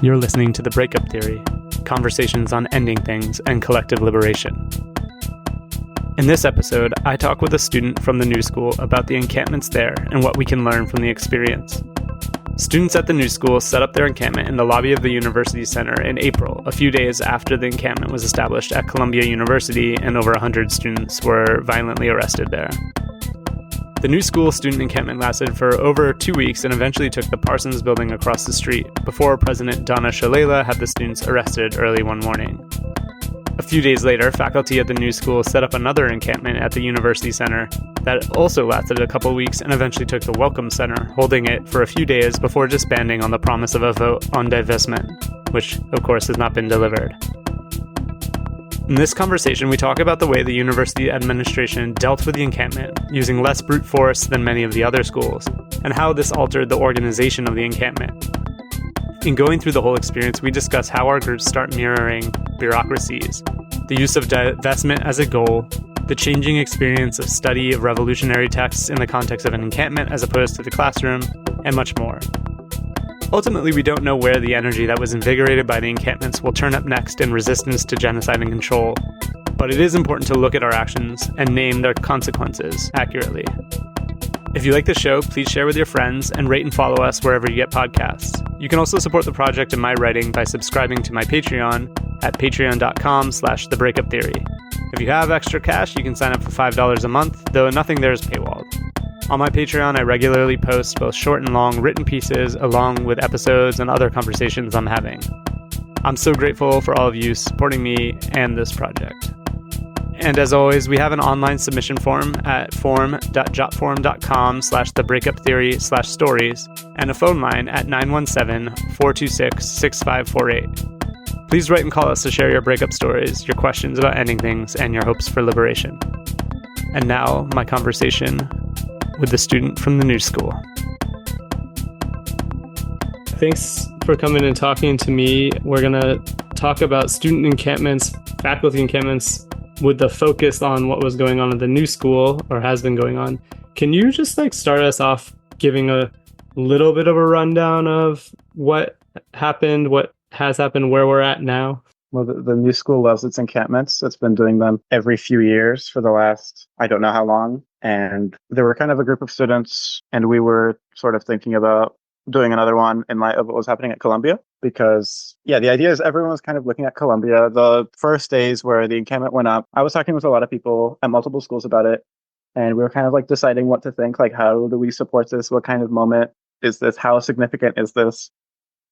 You're listening to The Breakup Theory, conversations on ending things and collective liberation. In this episode, I talk with a student from the New School about the encampments there and what we can learn from the experience. Students at the New School set up their encampment in the lobby of the University Center in April, a few days after the encampment was established at Columbia University and over 100 students were violently arrested there. The New School student encampment lasted for over 2 weeks and eventually took the Parsons Building across the street before President Donna Shalala had the students arrested early one morning. A few days later, faculty at the New School set up another encampment at the University Center that also lasted a couple weeks and eventually took the Welcome Center, holding it for a few days before disbanding on the promise of a vote on divestment, which, of course, has not been delivered. In this conversation, we talk about the way the university administration dealt with the encampment, using less brute force than many of the other schools, and how this altered the organization of the encampment. In going through the whole experience, we discuss how our groups start mirroring bureaucracies, the use of divestment as a goal, the changing experience of study of revolutionary texts in the context of an encampment as opposed to the classroom, and much more. Ultimately, we don't know where the energy that was invigorated by the encampments will turn up next in resistance to genocide and control, but it is important to look at our actions and name their consequences accurately. If you like the show, please share with your friends and rate and follow us wherever you get podcasts. You can also support the project and my writing by subscribing to my Patreon at patreon.com/thebreakuptheory. If you have extra cash, you can sign up for $5 a month, though nothing there is paywalled. On my Patreon, I regularly post both short and long written pieces along with episodes and other conversations I'm having. I'm so grateful for all of you supporting me and this project. And as always, we have an online submission form at form.jotform.com/thebreakuptheory/stories and a phone line at 917-426-6548. Please write and call us to share your breakup stories, your questions about ending things, and your hopes for liberation. And now, my conversation with the student from the New School. Thanks for coming and talking to me. We're going to talk about student encampments, faculty encampments, with the focus on what was going on at the New School, or has been going on. Can you just start us off giving a little bit of a rundown of what happened, what has happened, where we're at now? Well, the New School loves its encampments. It's been doing them every few years for the last, I don't know how long. And there were kind of a group of students, and we were sort of thinking about doing another one in light of what was happening at Columbia. Because, the idea is everyone was kind of looking at Columbia. The first days where the encampment went up, I was talking with a lot of people at multiple schools about it. And we were kind of deciding what to think, how do we support this? What kind of moment is this? How significant is this?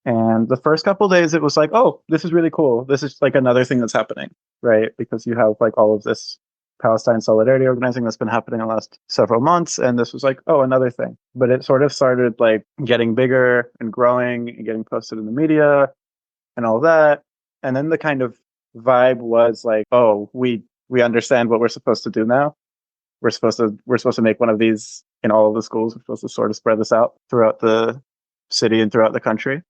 And the first couple of days, it was oh, this is really cool. This is another thing that's happening, right? Because you have all of this Palestine solidarity organizing that's been happening in the last several months. And this was oh, another thing. But it sort of started getting bigger and growing and getting posted in the media and all that. And then the kind of vibe was oh, we understand what we're supposed to do now. We're supposed to make one of these in all of the schools. We're supposed to sort of spread this out throughout the city and throughout the country.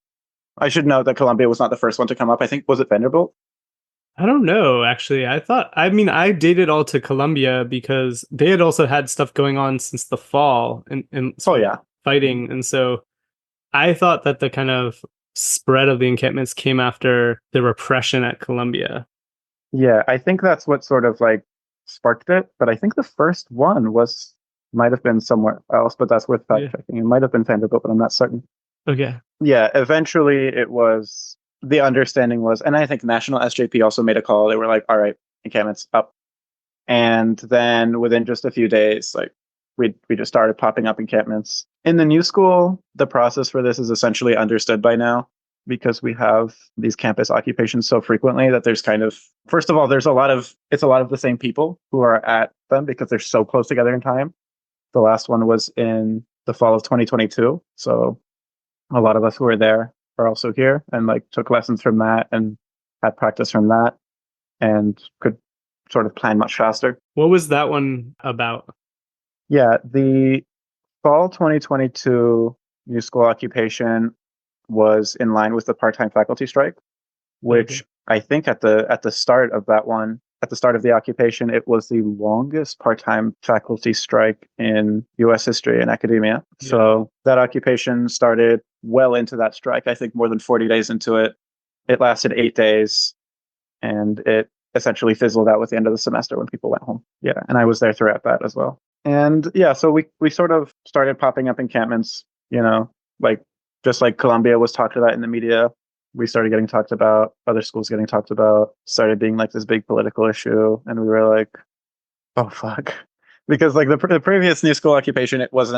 I should note that Columbia was not the first one to come up. I think, was it Vanderbilt? I don't know, actually. I dated all to Columbia because they had also had stuff going on since the fall and fighting. And so I thought that the kind of spread of the encampments came after the repression at Columbia. Yeah, I think that's what sort of sparked it. But I think the first one might have been somewhere else, but that's worth fact checking. It might have been Vanderbilt, but I'm not certain. Okay. Yeah, eventually it was, the understanding was, and I think National SJP also made a call. They were all right, encampments up. And then within just a few days, we just started popping up encampments. In the New School, the process for this is essentially understood by now because we have these campus occupations so frequently that there's first of all, it's a lot of the same people who are at them because they're so close together in time. The last one was in the fall of 2022. So a lot of us who were there are also here and took lessons from that and had practice from that and could sort of plan much faster. What was that one about? Yeah, the fall 2022 New School occupation was in line with the part-time faculty strike, which I think at the start of that one, at the start of the occupation, it was the longest part-time faculty strike in US history in academia. Yeah. So that occupation started well into that strike. I think more than 40 days into it. It lasted 8 days, and it essentially fizzled out with the end of the semester when people went home. Yeah, and I was there throughout that as well. And yeah, so we sort of started popping up encampments, like just like Columbia was talked about in the media. We started getting talked about, other schools getting talked about, started being like this big political issue. And we were like, oh, fuck. Because like the previous new school occupation, it was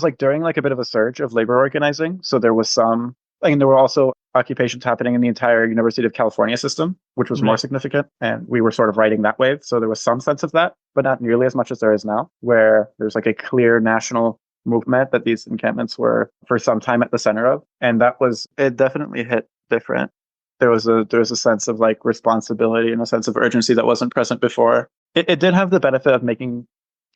like during like a bit of a surge of labor organizing. So there was there were also occupations happening in the entire University of California system, which was more significant. And we were sort of riding that wave. So there was some sense of that, but not nearly as much as there is now, where there's like a clear national movement that these encampments were for some time at the center of. And it definitely hit different. There was a sense of like responsibility and a sense of urgency that wasn't present before. It did have the benefit of making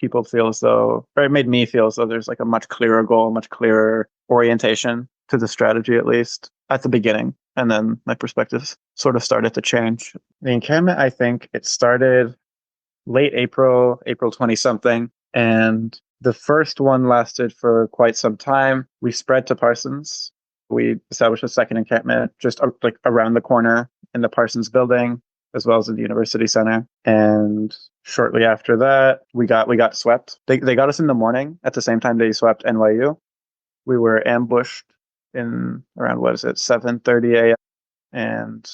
people feel as though, or it made me feel as though there's like a much clearer goal, much clearer orientation to the strategy, at least at the beginning. And then my perspectives sort of started to change. The encampment, I think it started late April 20 something. And the first one lasted for quite some time. We spread to Parsons. We established a second encampment just like around the corner in the Parsons Building, as well as in the University Center. And shortly after that, we got swept. They got us in the morning at the same time they swept NYU. We were ambushed in around 7:30 a.m. And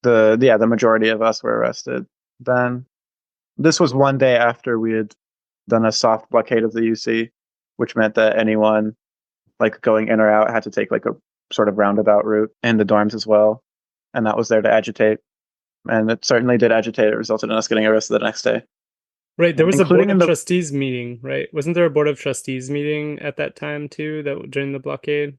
the majority of us were arrested. Then this was one day after we had done a soft blockade of the UC, which meant that anyone like going in or out had to take like a sort of roundabout route in the dorms as well. And that was there to agitate. And it certainly did agitate. It resulted in us getting arrested the next day. Right. There was a board of trustees meeting, right? Wasn't there a board of trustees meeting at that time too, during the blockade?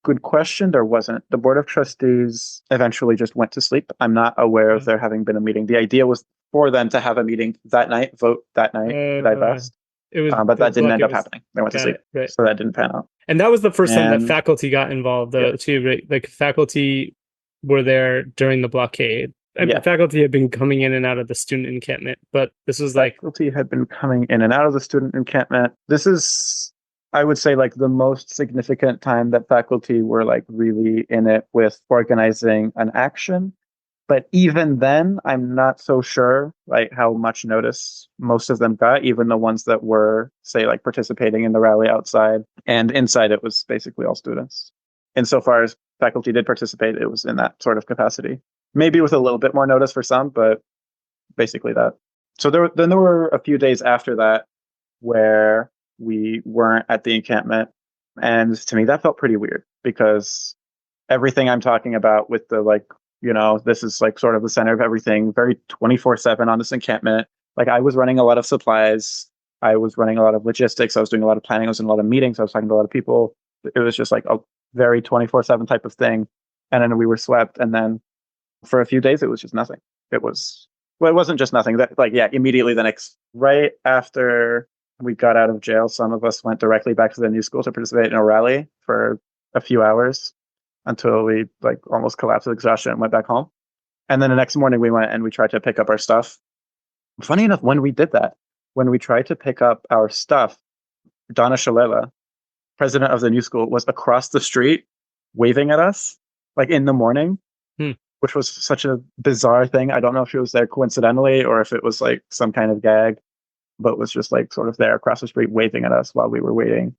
Good question. There wasn't. The board of trustees eventually just went to sleep. I'm not aware of there having been a meeting. The idea was for them to have a meeting that night, vote that night, divest. But that didn't end up happening. They went to sleep. Right. So that didn't pan out. And that was the first time that faculty got involved too, right? Like faculty were there during the blockade. Faculty had been coming in and out of the student encampment, but this was faculty had been coming in and out of the student encampment. This is, I would say, like the most significant time that faculty were like really in it with organizing an action. But even then, I'm not so sure like how much notice most of them got, even the ones that were, say, like participating in the rally outside. And inside, it was basically all students. Insofar as faculty did participate, it was in that sort of capacity. Maybe with a little bit more notice for some, but basically that. So there were a few days after that where we weren't at the encampment. And to me, that felt pretty weird because everything I'm talking about with the like, this is like sort of the center of everything, very 24/7 on this encampment. Like I was running a lot of supplies. I was running a lot of logistics. I was doing a lot of planning. I was in a lot of meetings. I was talking to a lot of people. It was just like a very 24/7 type of thing. And then we were swept. And then for a few days, it was just nothing. It wasn't just nothing. Immediately the next, right after we got out of jail, some of us went directly back to the new school to participate in a rally for a few hours until we like almost collapsed with exhaustion and went back home. And then the next morning we went and we tried to pick up our stuff. Funny enough, when we did that, when we tried to pick up our stuff, Donna Shalala, president of the new school, was across the street waving at us like in the morning. Which was such a bizarre thing. I don't know if she was there coincidentally or if it was like some kind of gag, but was just like sort of there across the street waving at us while we were waiting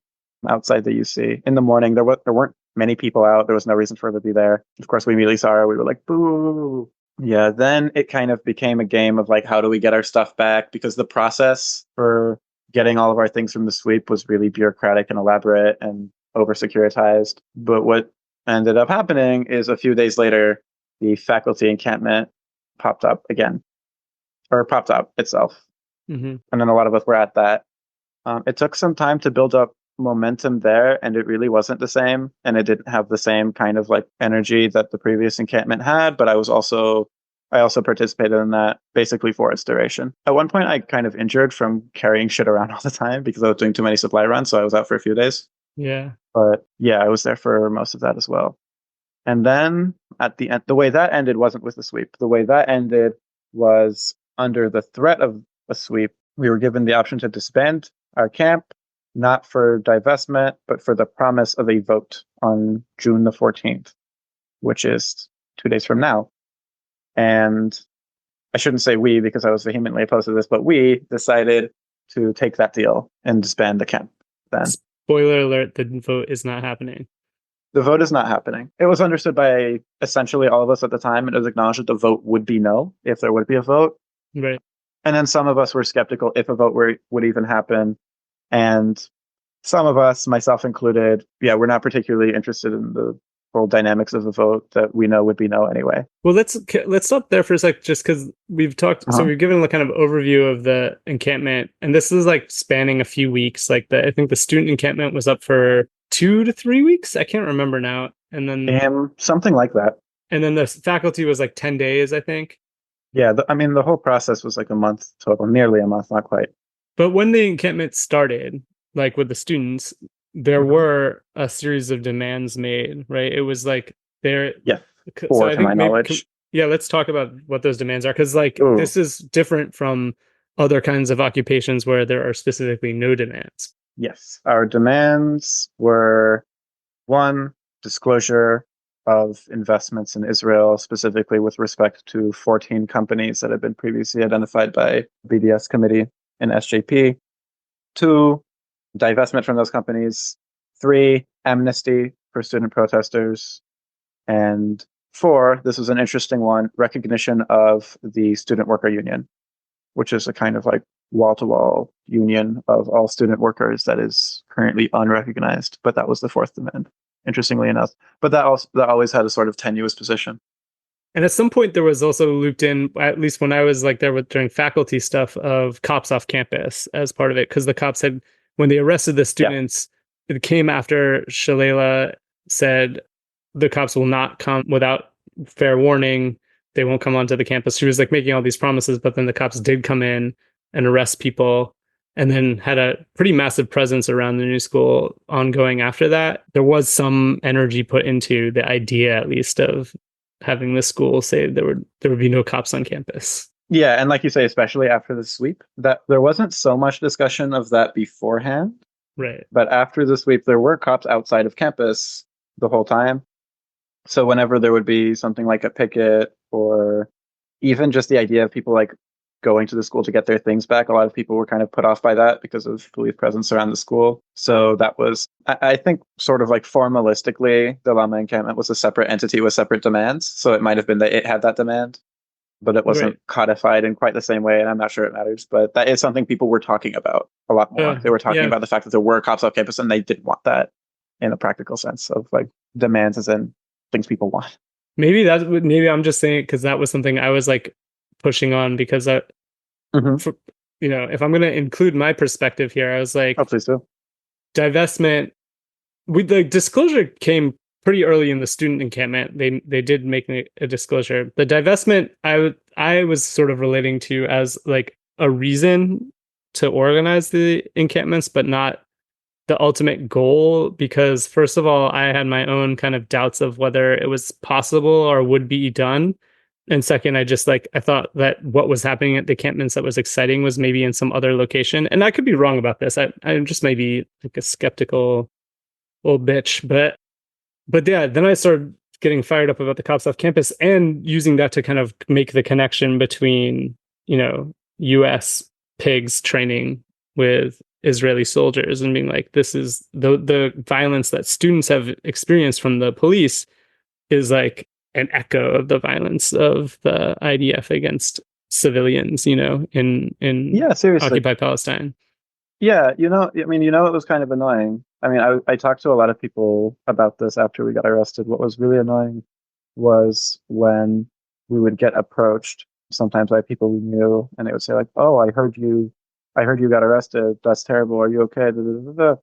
outside the UC. In the morning, there weren't many people out. There was no reason for her to be there. Of course, we immediately saw her. We were like, boo. Yeah, then it kind of became a game of like, how do we get our stuff back? Because the process for getting all of our things from the sweep was really bureaucratic and elaborate and over-securitized. But what ended up happening is a few days later, the faculty encampment popped up again, or popped up itself. Mm-hmm. And then a lot of us were at that. It took some time to build up momentum there, and it really wasn't the same. And it didn't have the same kind of like energy that the previous encampment had. But I also participated in that basically for its duration. At one point, I kind of injured from carrying shit around all the time because I was doing too many supply runs. So I was out for a few days. Yeah. But yeah, I was there for most of that as well. And then at the end, the way that ended wasn't with the sweep. The way that ended was under the threat of a sweep, we were given the option to disband our camp, not for divestment, but for the promise of a vote on June the 14th, which is 2 days from now. And I shouldn't say we because I was vehemently opposed to this, but we decided to take that deal and disband the camp then. Spoiler alert, the vote is not happening. The vote is not happening. It was understood by essentially all of us at the time, and it was acknowledged that the vote would be no if there would be a vote. Right. And then some of us were skeptical if a vote would even happen. And some of us, myself included, we're not particularly interested in the whole dynamics of the vote that we know would be no anyway. Well, let's stop there for a sec, just because we've talked. So we've given a kind of overview of the encampment, and this is like spanning a few weeks. Like I think the student encampment was up for 2 to 3 weeks. I can't remember now. And then something like that. And then the faculty was like 10 days, I think. Yeah, the whole process was like a month total, nearly a month, not quite. But when the encampment started, like with the students, there were a series of demands made, right? It was like there. Yeah, four to my knowledge. Let's talk about what those demands are, because this is different from other kinds of occupations where there are specifically no demands. Yes, our demands were: 1, disclosure of investments in Israel, specifically with respect to 14 companies that had been previously identified by BDS committee and SJP. 2, divestment from those companies. 3, amnesty for student protesters. And 4, this was an interesting one, recognition of the student worker union, which is a kind of like wall-to-wall union of all student workers that is currently unrecognized. But that was the 4th demand, interestingly enough. But that always had a sort of tenuous position. And at some point there was also looped in, at least when I was like there during faculty stuff, of cops off campus as part of it, because the cops had, when they arrested the students, it came after Shalala said the cops will not come without fair warning. They won't come onto the campus. She was like making all these promises, but then the cops did come in and arrest people, and then had a pretty massive presence around the new school ongoing after that. There was some energy put into the idea, at least, of having the school say there would be no cops on campus. Yeah, and like you say, especially after the sweep, that there wasn't so much discussion of that beforehand. Right. But after the sweep, there were cops outside of campus the whole time. So whenever there would be something like a picket, or even just the idea of people like going to the school to get their things back, a lot of people were kind of put off by that because of police presence around the school. So that was, I think, sort of like formalistically, the Lama encampment was a separate entity with separate demands. So it might have been that it had that demand, but it wasn't codified in quite the same way. And I'm not sure it matters, but that is something people were talking about a lot more. They were talking about the fact that there were cops off campus, and they didn't want that in a practical sense of like demands as in things people want. Maybe I'm just saying it because that was something I was like pushing on, because if I'm going to include my perspective here, I was like, oh, please do. Divestment, the disclosure came pretty early in the student encampment. They did make a disclosure. The divestment, I was sort of relating to as like a reason to organize the encampments, but not the ultimate goal, because first of all, I had my own kind of doubts of whether it was possible or would be done. And second, I thought that what was happening at the encampments that was exciting was maybe in some other location. And I could be wrong about this. I'm just maybe like a skeptical old bitch. But yeah, then I started getting fired up about the cops off campus and using that to kind of make the connection between, US pigs training with Israeli soldiers, and being like, this is the violence that students have experienced from the police is like an echo of the violence of the IDF against civilians, in seriously, occupied Palestine. Yeah, it was kind of annoying. I mean, I talked to a lot of people about this after we got arrested. What was really annoying was when we would get approached, sometimes by people we knew, and they would say like, "Oh, I heard you got arrested. That's terrible. Are you okay?" And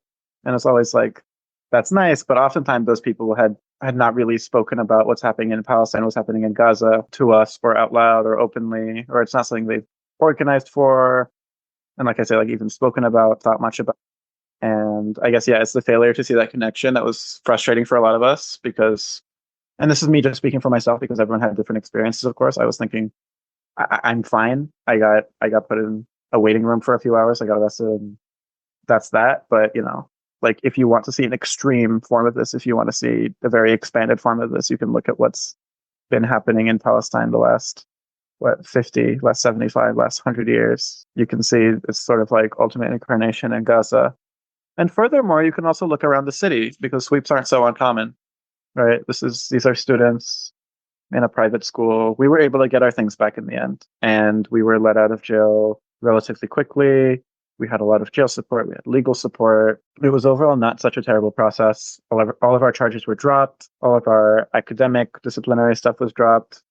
it's always like, that's nice, but oftentimes those people had not really spoken about what's happening in Palestine, what's happening in Gaza to us, or out loud or openly, or it's not something they've organized for. And like I say, like even spoken about, thought much about. And I guess, it's the failure to see that connection that was frustrating for a lot of us, because, and this is me just speaking for myself, because everyone had different experiences, of course. I was thinking I'm fine. I got put in a waiting room for a few hours. I got arrested, and that's that. But like if you want to see an extreme form of this, if you want to see a very expanded form of this, you can look at what's been happening in Palestine the last 50, last 75, last 100 years. You can see it's sort of like ultimate incarnation in Gaza. And furthermore, you can also look around the city because sweeps aren't so uncommon, right? These are students in a private school. We were able to get our things back in the end, and we were let out of jail relatively quickly. We had a lot of jail support. We had legal support. It was overall not such a terrible process. All of our charges were dropped. All of our academic disciplinary stuff was dropped.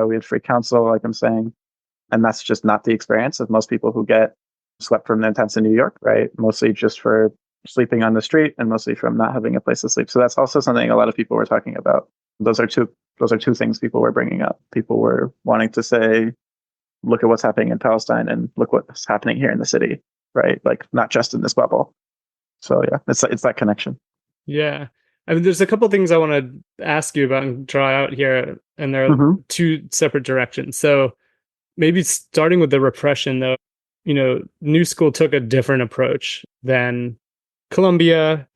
We had free counsel, like I'm saying. And that's just not the experience of most people who get swept from their tents in New York, right? Mostly just for sleeping on the street and mostly from not having a place to sleep. So that's also something a lot of people were talking about. Those are two things people were bringing up. People were wanting to say, look at what's happening in Palestine and look what's happening here in the city, right? Like not just in this bubble. So yeah, it's that connection. Yeah. I mean, there's a couple of things I want to ask you about and draw out here, and there are two separate directions. So maybe starting with the repression, though, New School took a different approach than Columbia,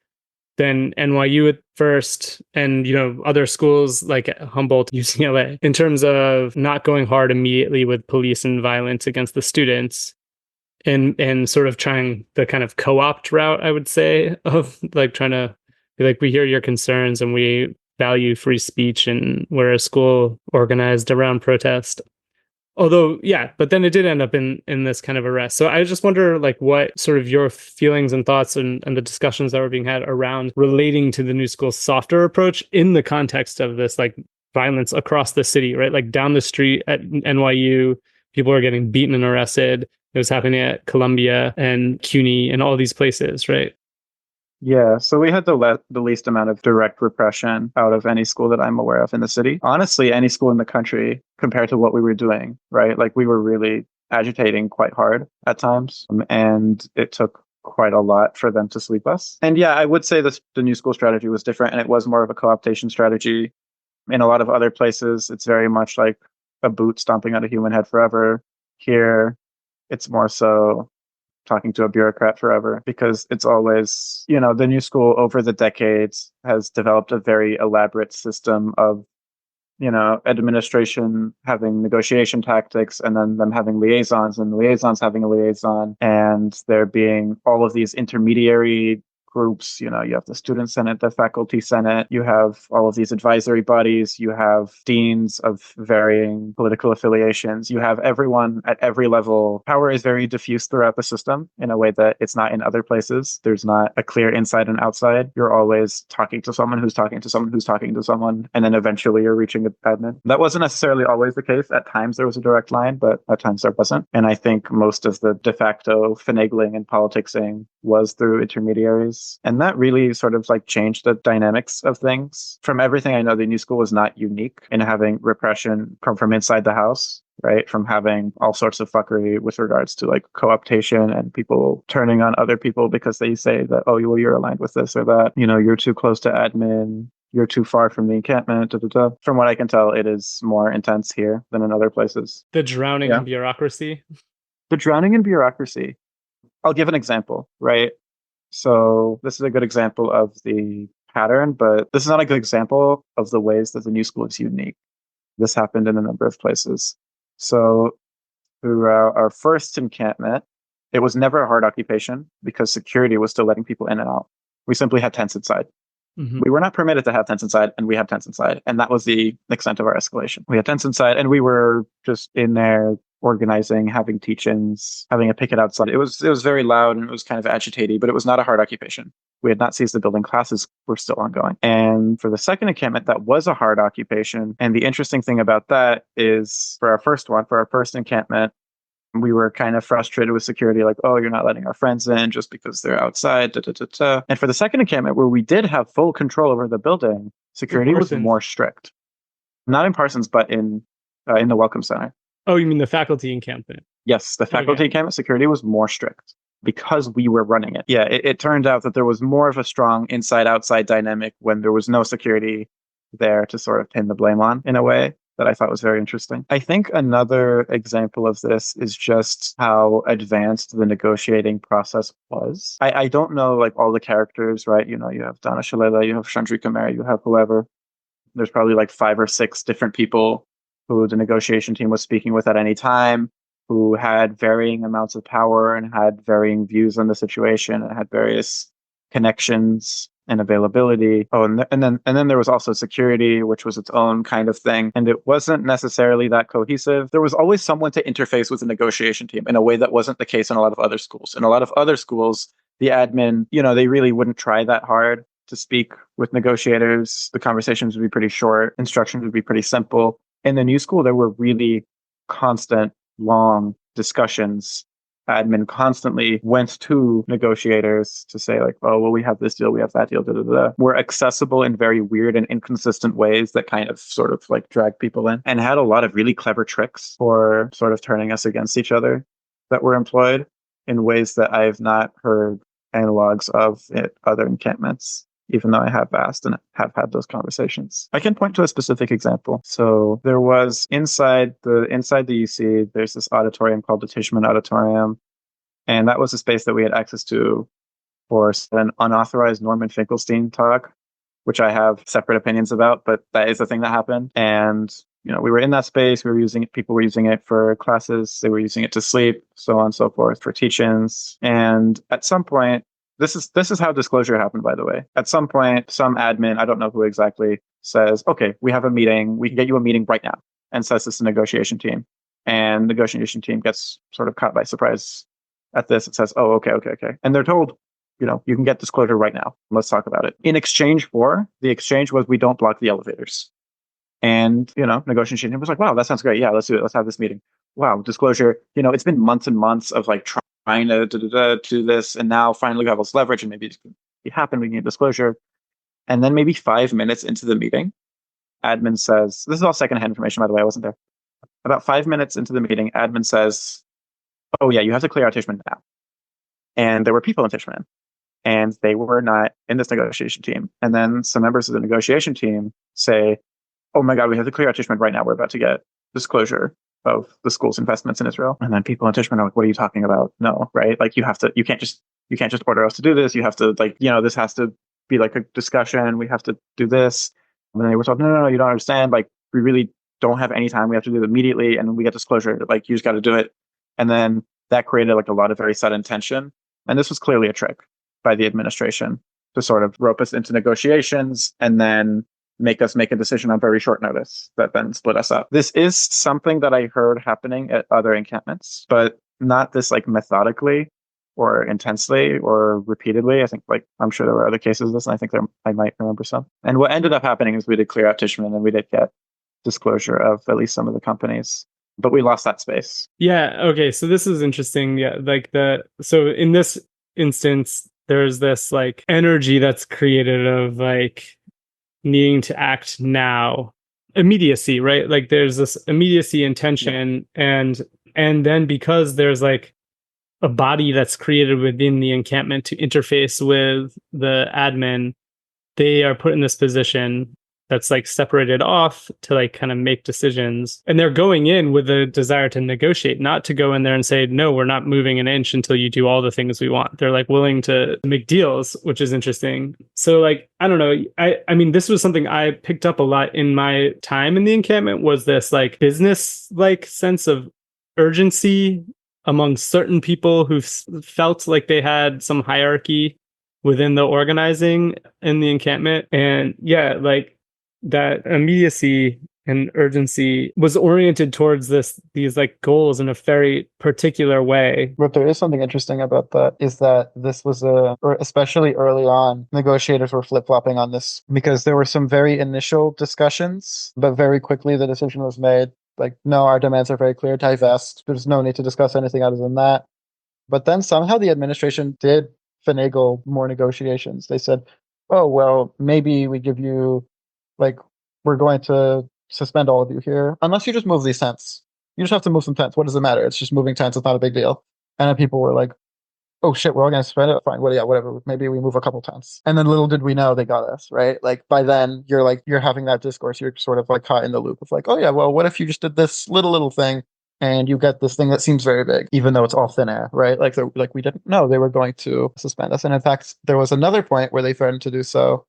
than NYU at first, and other schools like Humboldt, UCLA, in terms of not going hard immediately with police and violence against the students, and sort of trying the kind of co-opt route, I would say, of like trying to be like, we hear your concerns and we value free speech, and we're a school organized around protest. Although, yeah, but then it did end up in this kind of arrest. So I just wonder, like, what sort of your feelings and thoughts and the discussions that were being had around relating to the New School's softer approach in the context of this, like, violence across the city, right? Like down the street at NYU, people are getting beaten and arrested. It was happening at Columbia and CUNY and all these places, right? Yeah, so we had the least amount of direct repression out of any school that I'm aware of in the city. Honestly, any school in the country compared to what we were doing, right? Like we were really agitating quite hard at times, and it took quite a lot for them to sweep us. And yeah, I would say the New School strategy was different, and it was more of a co-optation strategy. In a lot of other places, it's very much like a boot stomping on a human head forever. Here, it's more so talking to a bureaucrat forever, because it's always, the New School over the decades has developed a very elaborate system of, administration having negotiation tactics, and then them having liaisons, and liaisons having a liaison, and there being all of these intermediary groups. You have the student senate, the faculty senate, you have all of these advisory bodies, you have deans of varying political affiliations, you have everyone at every level. Power is very diffuse throughout the system in a way that it's not in other places. There's not a clear inside and outside. You're always talking to someone who's talking to someone who's talking to someone, and then eventually you're reaching an admin. That wasn't necessarily always the case. At times there was a direct line, but at times there wasn't. And I think most of the de facto finagling and politicsing was through intermediaries. And that really sort of like changed the dynamics of things. From everything I know, the New School was not unique in having repression come from inside the house, right? From having all sorts of fuckery with regards to like co-optation and people turning on other people because they say that, oh, well, you're aligned with this or that, you're too close to admin, you're too far from the encampment, da, da, da. From what I can tell, it is more intense here than in other places. The drowning in bureaucracy. The drowning in bureaucracy. I'll give an example, right? So this is a good example of the pattern, but this is not a good example of the ways that the New School is unique. This happened in a number of places. So throughout our first encampment, it was never a hard occupation because security was still letting people in and out. We simply had tents inside. Mm-hmm. We were not permitted to have tents inside, and we had tents inside. And that was the extent of our escalation. We had tents inside, and we were just in there organizing, having teach-ins, having a picket outside. It was very loud and it was kind of agitating, but it was not a hard occupation. We had not seized the building. Classes were still ongoing. And for the second encampment, that was a hard occupation. And the interesting thing about that is for our first encampment, we were kind of frustrated with security, like, oh, you're not letting our friends in just because they're outside. Da, da, da, da. And for the second encampment, where we did have full control over the building, security was more strict. Not in Parsons, but in the Welcome Center. Oh, you mean the faculty encampment? Yes, the faculty encampment security was more strict because we were running it. Yeah, it turned out that there was more of a strong inside-outside dynamic when there was no security there to sort of pin the blame on, in a way. that I thought was very interesting. I think another example of this is just how advanced the negotiating process was. I don't know like all the characters, right? You know, you have Donna Shalala, you have Chandrika Mary, you have whoever. There's probably like 5 or 6 different people who the negotiation team was speaking with at any time, who had varying amounts of power and had varying views on the situation and had various connections and availability. Oh, and then there was also security, which was its own kind of thing. And it wasn't necessarily that cohesive. There was always someone to interface with the negotiation team in a way that wasn't the case in a lot of other schools. In a lot of other schools, the admin, you know, they really wouldn't try that hard to speak with negotiators. The conversations would be pretty short. Instructions would be pretty simple. In the new school, there were really constant, long discussions. Admin constantly went to negotiators to say like, oh, well, we have this deal, we have that deal, da, da, da. Were accessible in very weird and inconsistent ways that kind of sort of like drag people in, and had a lot of really clever tricks for sort of turning us against each other that were employed in ways that I've not heard analogs of at other encampments, even though I have asked and have had those conversations. I can point to a specific example. So there was inside the UC, there's this auditorium called the Tishman Auditorium. And that was a space that we had access to for an unauthorized Norman Finkelstein talk, which I have separate opinions about, but that is the thing that happened. And, you know, we were in that space, we were using it, people were using it for classes, they were using it to sleep, so on and so forth, for teach-ins. And at some point, this is how disclosure happened, by the way. At some point, some admin, I don't know who exactly, says, okay, we have a meeting. We can get you a meeting right now, and says this to the negotiation team. And the negotiation team gets sort of caught by surprise at this. It says, oh, okay. And they're told, you know, you can get disclosure right now. Let's talk about it. The exchange was we don't block the elevators. And, you know, negotiation team was like, wow, that sounds great. Yeah, let's do it. Let's have this meeting. Wow, disclosure. You know, it's been months and months of like trying to do this, and now finally we have this leverage, and maybe it can happen. We can get disclosure, and then maybe 5 minutes into the meeting, admin says, "This is all secondhand information, by the way. I wasn't there." About 5 minutes into the meeting, admin says, "Oh yeah, you have to clear out Tishman now." And there were people in Tishman, and they were not in this negotiation team. And then some members of the negotiation team say, "Oh my God, we have to clear out Tishman right now. We're about to get disclosure of the school's investments in Israel." And then people in Tishman are like, "What are you talking about? No, right? Like you can't just order us to do this. You have to like, you know, this has to be like a discussion. We have to do this." And then they were told, no, you don't understand. Like we really don't have any time. We have to do it immediately. And we get disclosure. Like you just got to do it. And then that created like a lot of very sudden tension. And this was clearly a trick by the administration to sort of rope us into negotiations and then make us make a decision on very short notice that then split us up. This is something that I heard happening at other encampments, but not this like methodically or intensely or repeatedly. I think like, I'm sure there were other cases of this, and I think I might remember some. And what ended up happening is we did clear out Tishman, and we did get disclosure of at least some of the companies, but we lost that space. Yeah. Okay. So this is interesting. Yeah. So in this instance, there's this like energy that's created of like needing to act now, immediacy, right? Like there's this immediacy and tension, and then because there's like a body that's created within the encampment to interface with the admin, they are put in this position that's like separated off to like kind of make decisions. And they're going in with a desire to negotiate, not to go in there and say, no, we're not moving an inch until you do all the things we want. They're like willing to make deals, which is interesting. So like, I don't know. I mean, this was something I picked up a lot in my time in the encampment, was this like business like sense of urgency among certain people who felt like they had some hierarchy within the organizing in the encampment. And yeah, like that immediacy and urgency was oriented towards these like goals in a very particular way. But there is something interesting about that, is that this was or especially early on, negotiators were flip-flopping on this, because there were some very initial discussions, but very quickly the decision was made, like, no, our demands are very clear, divest. There's no need to discuss anything other than that. But then somehow the administration did finagle more negotiations. They said, oh, well, maybe we give you, like, we're going to suspend all of you here, unless you just move these tents. You just have to move some tents. What does it matter? It's just moving tents. It's not a big deal. And then people were like, oh shit, we're all gonna spend it. Fine, well, yeah, whatever. Maybe we move a couple times. And then little did we know they got us, right? Like by then you're having that discourse, you're sort of like caught in the loop of like, oh yeah, well, what if you just did this little thing and you get this thing that seems very big, even though it's all thin air, right? Like we didn't know they were going to suspend us. And in fact, there was another point where they threatened to do so,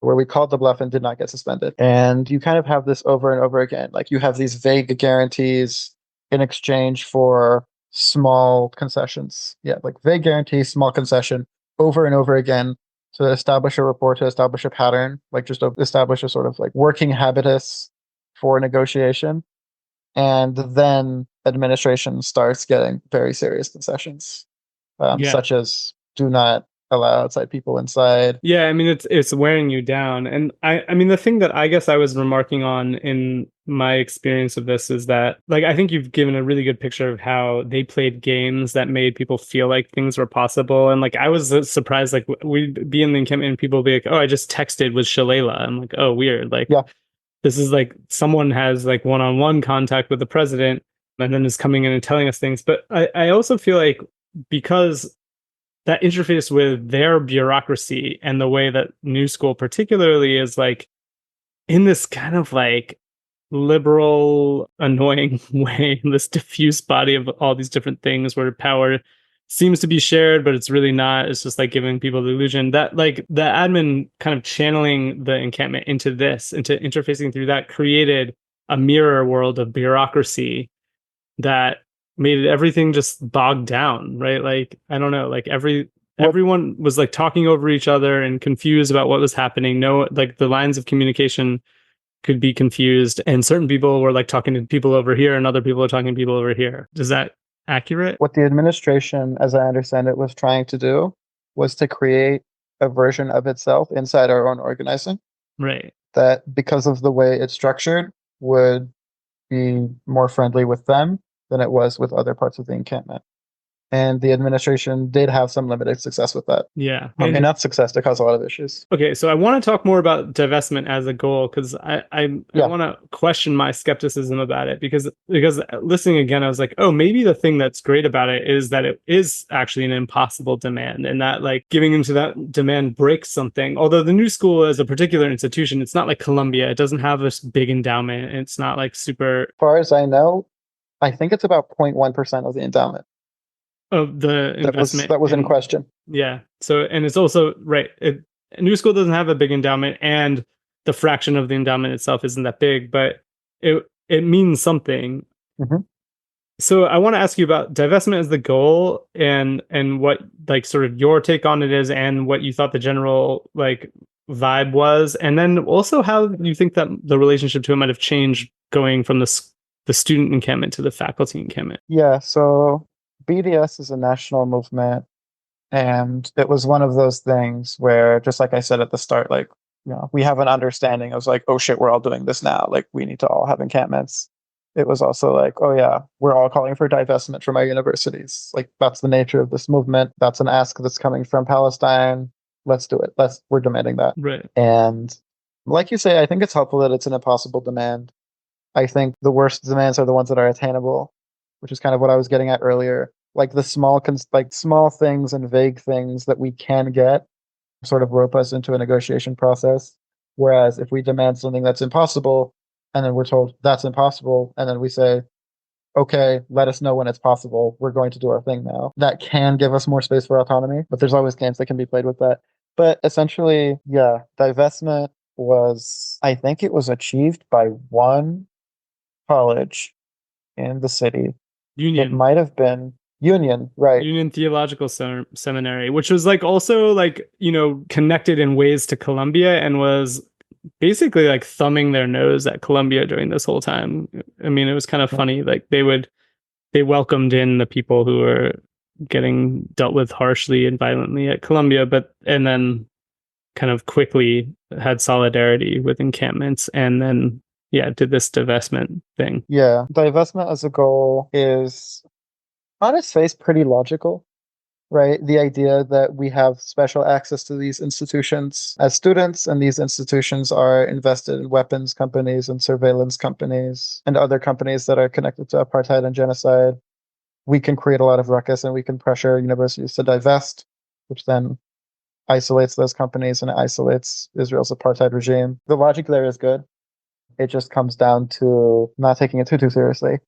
where we called the bluff and did not get suspended. And you kind of have this over and over again. Like you have these vague guarantees in exchange for small concessions. Yeah, like vague guarantee, small concession over and over again to establish a rapport, to establish a pattern, like just to establish a sort of like working habitus for negotiation. And then administration starts getting very serious concessions, Yeah. such as do not allow outside people inside. Yeah, I mean it's wearing you down. And I mean the thing that I guess I was remarking on in my experience of this is that like I think you've given a really good picture of how they played games that made people feel like things were possible. And like I was surprised, like we'd be in the encampment and people would be like, oh, I just texted with Shalala. I'm like, oh, weird. Like Yeah. this is like someone has like one-on-one contact with the president and then is coming in and telling us things. But I also feel like because that interface with their bureaucracy and the way that New School particularly is like in this kind of like liberal, annoying way, this diffuse body of all these different things where power seems to be shared, but it's really not. It's just like giving people the illusion that like the admin kind of channeling the encampment into this, into interfacing through that created a mirror world of bureaucracy that made everything just bogged down, right? Like, I don't know, like everyone was like talking over each other and confused about what was happening. No, like the lines of communication could be confused, and certain people were like talking to people over here and other people are talking to people over here. Is that accurate? What the administration, as I understand it, was trying to do was to create a version of itself inside our own organizing. Right. That because of the way it's structured would be more friendly with them than it was with other parts of the encampment. And the administration did have some limited success with that. Yeah. Enough success to cause a lot of issues. Okay, so I want to talk more about divestment as a goal because I want to question my skepticism about it because listening again, I was like, oh, maybe the thing that's great about it is that it is actually an impossible demand and that like giving into that demand breaks something. Although the New School is a particular institution, it's not like Columbia. It doesn't have this big endowment. It's not like super. As far as I know, I think it's about 0.1% of the endowment. Of the investment that was in question. Yeah. So, and it's also right. New School doesn't have a big endowment, and the fraction of the endowment itself isn't that big, but it means something. Mm-hmm. So, I want to ask you about divestment as the goal, and what like sort of your take on it is, and what you thought the general like vibe was, and then also how you think that the relationship to it might have changed going from the student encampment to the faculty encampment. Yeah. So BDS is a national movement, and it was one of those things where, just like I said at the start, like, you know, we have an understanding of like, oh shit, we're all doing this now. Like, we need to all have encampments. It was also like, oh yeah, we're all calling for divestment from our universities. Like, that's the nature of this movement. That's an ask that's coming from Palestine. Let's do it. We're demanding that. Right. And like you say, I think it's helpful that it's an impossible demand. I think the worst demands are the ones that are attainable, which is kind of what I was getting at earlier. Like the small things and vague things that we can get sort of rope us into a negotiation process. Whereas if we demand something that's impossible, and then we're told that's impossible, and then we say, okay, let us know when it's possible. We're going to do our thing now. That can give us more space for autonomy, but there's always games that can be played with that. But essentially, yeah, divestment was, I think it was achieved by one college in the city. Union. It might have been Union, right? Union Theological Seminary, which was like also like, you know, connected in ways to Columbia and was basically like thumbing their nose at Columbia during this whole time. I mean, it was kind of funny. Like they welcomed in the people who were getting dealt with harshly and violently at Columbia, and then kind of quickly had solidarity with encampments and then did this divestment thing. Yeah, divestment as a goal is on its face pretty logical, right? The idea that we have special access to these institutions as students, and these institutions are invested in weapons companies and surveillance companies and other companies that are connected to apartheid and genocide. we can create a lot of ruckus and we can pressure universities to divest, which then isolates those companies and it isolates Israel's apartheid regime. The logic there is good. It just comes down to not taking it too seriously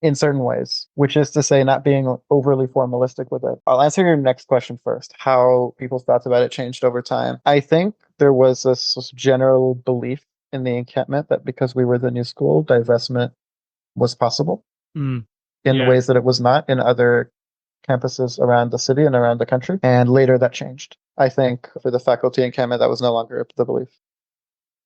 in certain ways, which is to say not being overly formalistic with it. I'll answer your next question first, how people's thoughts about it changed over time. I think there was this general belief in the encampment that because we were the new school, divestment was possible in ways that it was not in other campuses around the city and around the country. And later that changed. I think for the faculty encampment, that was no longer the belief.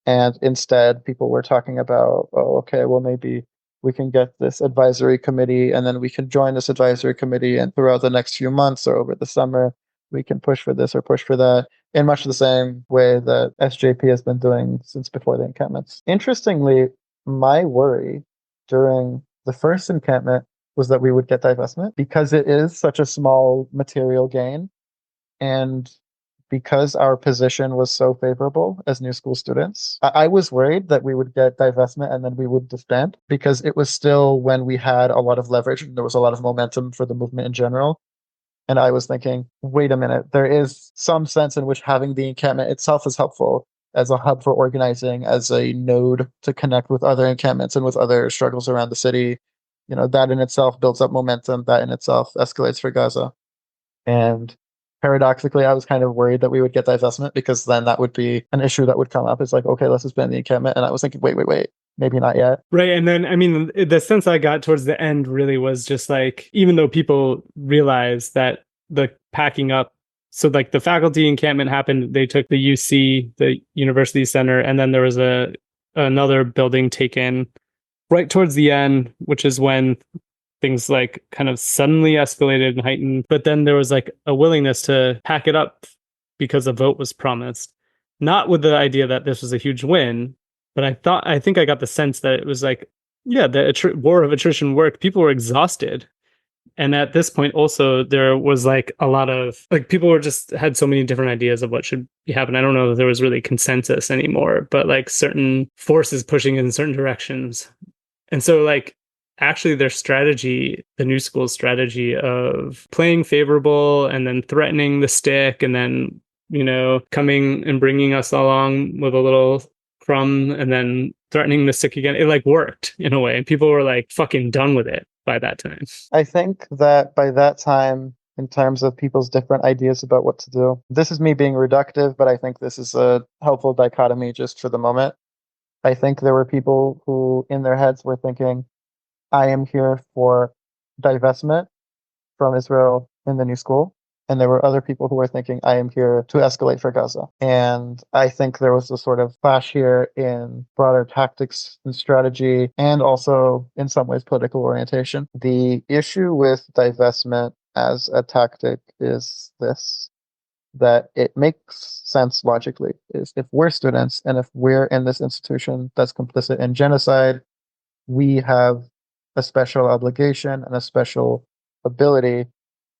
And instead, people were talking about, oh, okay, well, maybe we can get this advisory committee and then we can join this advisory committee. And throughout the next few months or over the summer, we can push for this or push for that in much the same way that SJP has been doing since before the encampments. Interestingly, my worry during the first encampment was that we would get divestment because it is such a small material gain. And because our position was so favorable as new school students, I was worried that we would get divestment and then we would disband because it was still when we had a lot of leverage and there was a lot of momentum for the movement in general. And I was thinking, wait a minute, there is some sense in which having the encampment itself is helpful as a hub for organizing, as a node to connect with other encampments and with other struggles around the city. You know, that in itself builds up momentum, that in itself escalates for Gaza. And paradoxically, I was kind of worried that we would get divestment because then that would be an issue that would come up. It's like, okay, let's disband the encampment. And I was thinking, wait, maybe not yet. Right. And then, I mean, the sense I got towards the end really was just like, even though people realized that the packing up, so like the faculty encampment happened, they took the UC, the University Center, and then there was another building taken right towards the end, which is when things like kind of suddenly escalated and heightened. But then there was like a willingness to pack it up because a vote was promised, not with the idea that this was a huge win. But I think I got the sense that it was like, yeah, the war of attrition worked. People were exhausted. And at this point also, there was like a lot of, like people were just had so many different ideas of what should be happening. I don't know if there was really consensus anymore, but like certain forces pushing in certain directions. And so like, actually their strategy, the new school's strategy of playing favorable and then threatening the stick and then, you know, coming and bringing us along with a little crumb and then threatening the stick again, it like worked in a way. People were like fucking done with it by that time. I think that by that time, in terms of people's different ideas about what to do, this is me being reductive, but I think this is a helpful dichotomy just for the moment. I think there were people who in their heads were thinking, I am here for divestment from Israel in the new school. And there were other people who were thinking, I am here to escalate for Gaza. And I think there was a sort of clash here in broader tactics and strategy, and also in some ways political orientation. The issue with divestment as a tactic is this, that it makes sense logically, is if we're students and if we're in this institution that's complicit in genocide, we have a special obligation and a special ability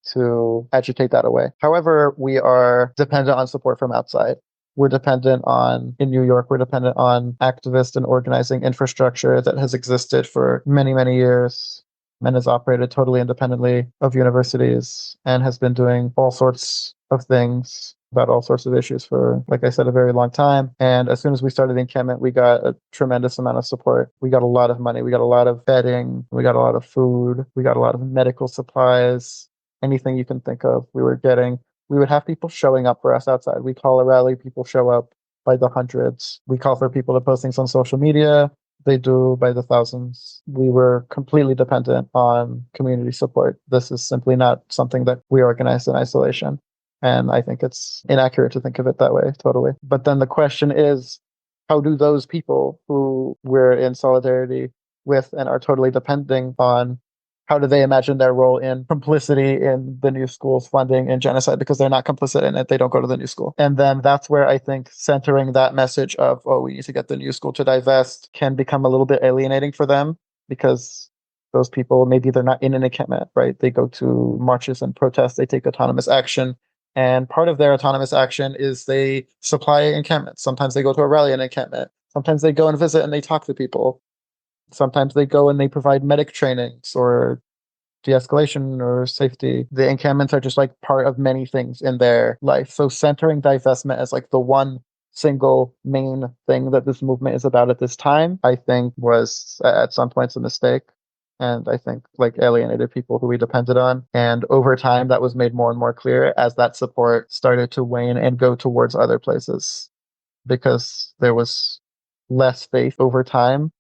to agitate that away. However, we are dependent on support from outside. We're dependent on, in New York, we're dependent on activist and organizing infrastructure that has existed for many, many years and has operated totally independently of universities and has been doing all sorts of things about all sorts of issues for, like I said, a very long time. And as soon as we started the encampment, we got a tremendous amount of support. We got a lot of money. We got a lot of bedding. We got a lot of food. We got a lot of medical supplies. Anything you can think of, we were getting. We would have people showing up for us outside. We call a rally, people show up by the hundreds. We call for people to post things on social media. They do by the thousands. We were completely dependent on community support. This is simply not something that we organized in isolation. And I think it's inaccurate to think of it that way, totally. But then the question is, how do those people who we're in solidarity with and are totally depending on, how do they imagine their role in complicity in the new school's funding and genocide? Because they're not complicit in it. They don't go to the new school. And then that's where I think centering that message of, oh, we need to get the new school to divest can become a little bit alienating for them, because those people, maybe they're not in an encampment, right? They go to marches and protests. They take autonomous action. And part of their autonomous action is they supply encampments. Sometimes they go to a rally in an encampment. Sometimes they go and visit and they talk to people. Sometimes they go and they provide medic trainings or de-escalation or safety. The encampments are just like part of many things in their life. So centering divestment as like the one single main thing that this movement is about at this time, I think was at some points a mistake. And I think like alienated people who we depended on. And over time, that was made more and more clear as that support started to wane and go towards other places because there was less faith over time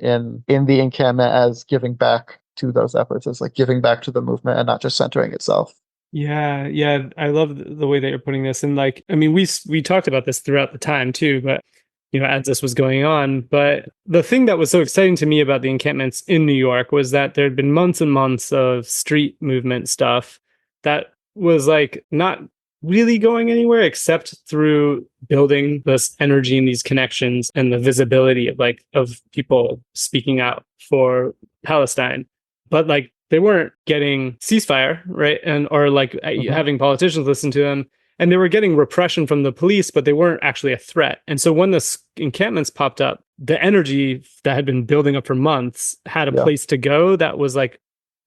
in the encampment as giving back to those efforts, as like giving back to the movement and not just centering itself. Yeah, yeah, I love the way that you're putting this. And like, I mean, we talked about this throughout the time too, but as this was going on. But the thing that was so exciting to me about the encampments in New York was that there had been months and months of street movement stuff that was like not really going anywhere except through building this energy and these connections and the visibility of people speaking out for Palestine. But like they weren't getting ceasefire, right? And or like having politicians listen to them. And they were getting repression from the police, but they weren't actually a threat. And so when the encampments popped up, the energy that had been building up for months had a place to go that was like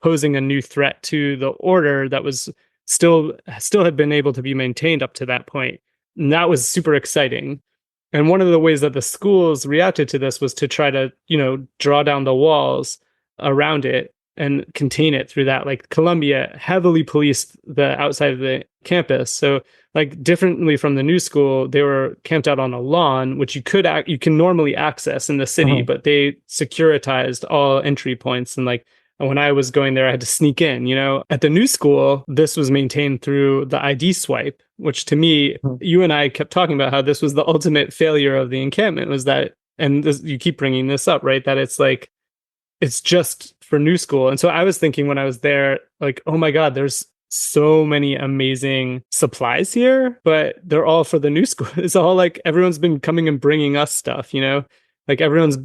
posing a new threat to the order that was still had been able to be maintained up to that point. And that was super exciting. And one of the ways that the schools reacted to this was to try to, draw down the walls around it and contain it through that. Like Columbia heavily policed the outside of the campus. So like differently from the new school, they were camped out on a lawn, which you can normally access in the city, but they securitized all entry points. And like when I was going there, I had to sneak in, At the new school, this was maintained through the ID swipe, which to me, you and I kept talking about how this was the ultimate failure of the encampment was that, and this, you keep bringing this up, right? That it's like, it's just for new school. And so I was thinking when I was there, like, oh my God, there's so many amazing supplies here, but they're all for the new school. It's all like everyone's been coming and bringing us stuff, like everyone's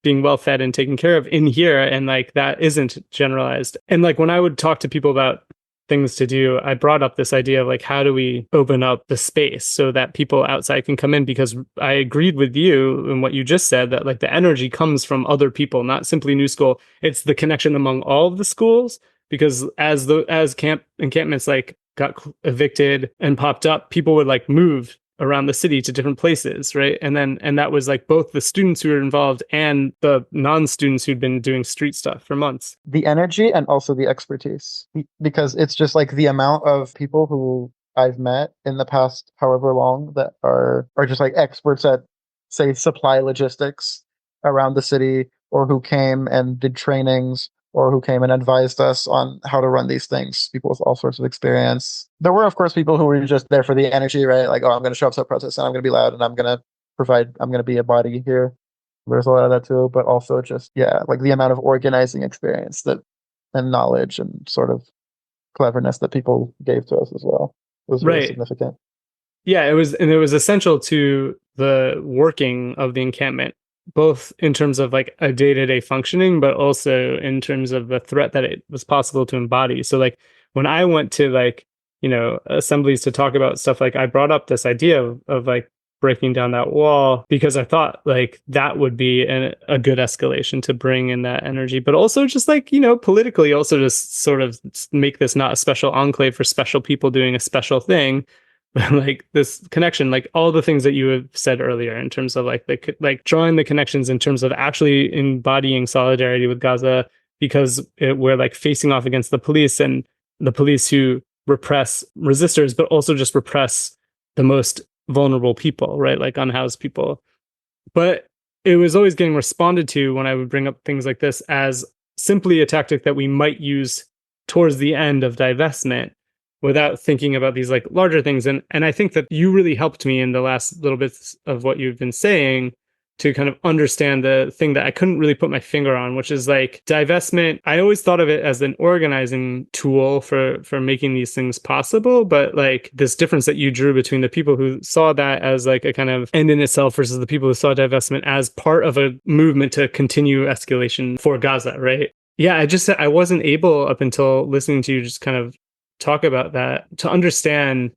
being well fed and taken care of in here. And like that isn't generalized. And like when I would talk to people about things to do, I brought up this idea of like, how do we open up the space so that people outside can come in? Because I agreed with you and what you just said, that like the energy comes from other people, not simply new school. It's the connection among all of the schools, because as encampments like got evicted and popped up, people would like move around the city to different places, right? And that was like both the students who were involved and the non-students who'd been doing street stuff for months. The energy and also the expertise, because it's just like the amount of people who I've met in the past however long that are just like experts at, say, supply logistics around the city, or who came and did trainings, or who came and advised us on how to run these things, people with all sorts of experience. There were, of course, people who were just there for the energy, right? Like, oh, I'm going to show up to a protest and I'm going to be loud and I'm going to be a body here. There's a lot of that too, but also just, like the amount of organizing experience and knowledge and sort of cleverness that people gave to us as well was really significant. Yeah, it was essential to the working of the encampment, both in terms of like a day-to-day functioning, but also in terms of the threat that it was possible to embody. So like when I went to like, assemblies to talk about stuff, like I brought up this idea of like breaking down that wall, because I thought like that would be a good escalation to bring in that energy, but also just like, politically also just sort of make this not a special enclave for special people doing a special thing, like this connection, like all the things that you have said earlier in terms of like drawing the connections in terms of actually embodying solidarity with Gaza, because we're like facing off against the police, and the police who repress resistors, but also just repress the most vulnerable people, right? Like unhoused people. But it was always getting responded to when I would bring up things like this as simply a tactic that we might use towards the end of divestment, without thinking about these like larger things. And I think that you really helped me in the last little bits of what you've been saying to kind of understand the thing that I couldn't really put my finger on, which is like divestment. I always thought of it as an organizing tool for making these things possible. But like this difference that you drew between the people who saw that as like a kind of end in itself versus the people who saw divestment as part of a movement to continue escalation for Gaza, right? Yeah, I wasn't able up until listening to you just kind of talk about that to understand,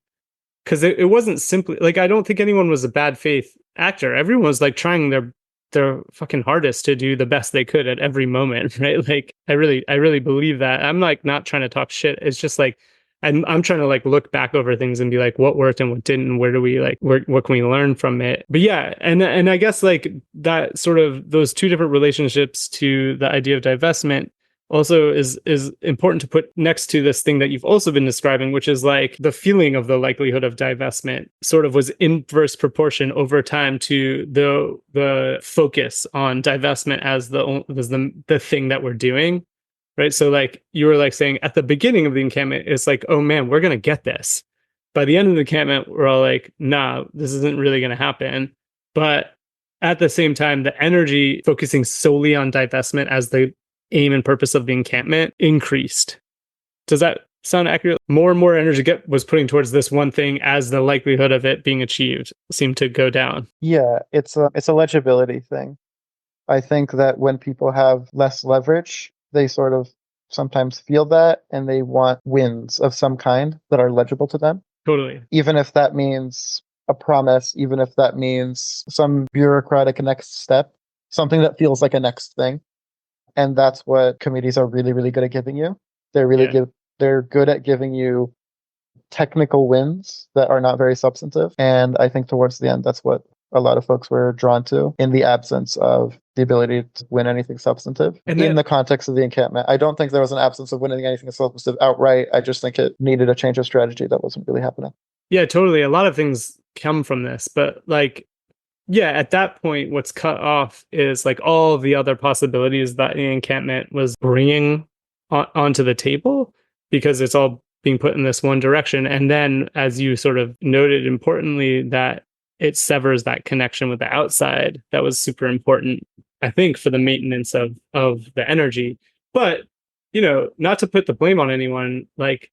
because it wasn't simply like, I don't think anyone was a bad faith actor. Everyone was like trying their their fucking hardest to do the best they could at every moment, right? Like I really believe that. I'm like not trying to talk shit. It's just like I'm trying to like look back over things and be like, what worked and what didn't, and where do we like, what can we learn from it? But yeah, and I guess like that sort of those two different relationships to the idea of divestment also is important to put next to this thing that you've also been describing, which is like the feeling of the likelihood of divestment sort of was inverse proportion over time to the focus on divestment as the thing that we're doing. Right. So like you were like saying at the beginning of the encampment, it's like, oh man, we're going to get this. By the end of the encampment, we're all like, nah, this isn't really going to happen. But at the same time, the energy focusing solely on divestment as the aim and purpose of the encampment increased. Does that sound accurate? More and more energy was putting towards this one thing as the likelihood of it being achieved seemed to go down. Yeah, it's a legibility thing. I think that when people have less leverage, they sort of sometimes feel that and they want wins of some kind that are legible to them. Totally. Even if that means a promise, even if that means some bureaucratic next step, something that feels like a next thing. And that's what committees are really, really good at giving you. They're really good. They're good at giving you technical wins that are not very substantive. And I think towards the end, that's what a lot of folks were drawn to in the absence of the ability to win anything substantive. And in the context of the encampment, I don't think there was an absence of winning anything substantive outright. I just think it needed a change of strategy that wasn't really happening. Yeah, totally. A lot of things come from this, but like, yeah, at that point, what's cut off is like all the other possibilities that the encampment was bringing onto the table, because it's all being put in this one direction. And then, as you sort of noted importantly, that it severs that connection with the outside. That was super important, I think, for the maintenance of the energy. But, not to put the blame on anyone, like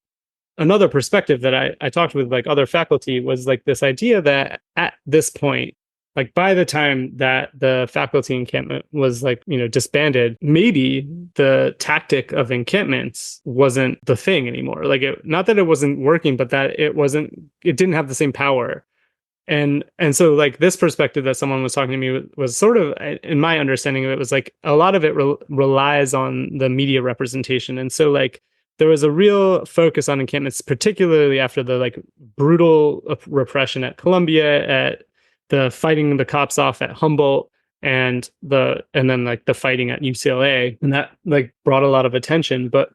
another perspective that I talked with like other faculty was like this idea that at this point, like by the time that the faculty encampment was like, disbanded, maybe the tactic of encampments wasn't the thing anymore. Like not that it wasn't working, but that it didn't have the same power. And so like this perspective that someone was talking to me was sort of, in my understanding of it, was like a lot of it relies on the media representation. And so like there was a real focus on encampments, particularly after the like brutal repression at Columbia, at the fighting the cops off at Humboldt, and then like the fighting at UCLA, and that like brought a lot of attention. But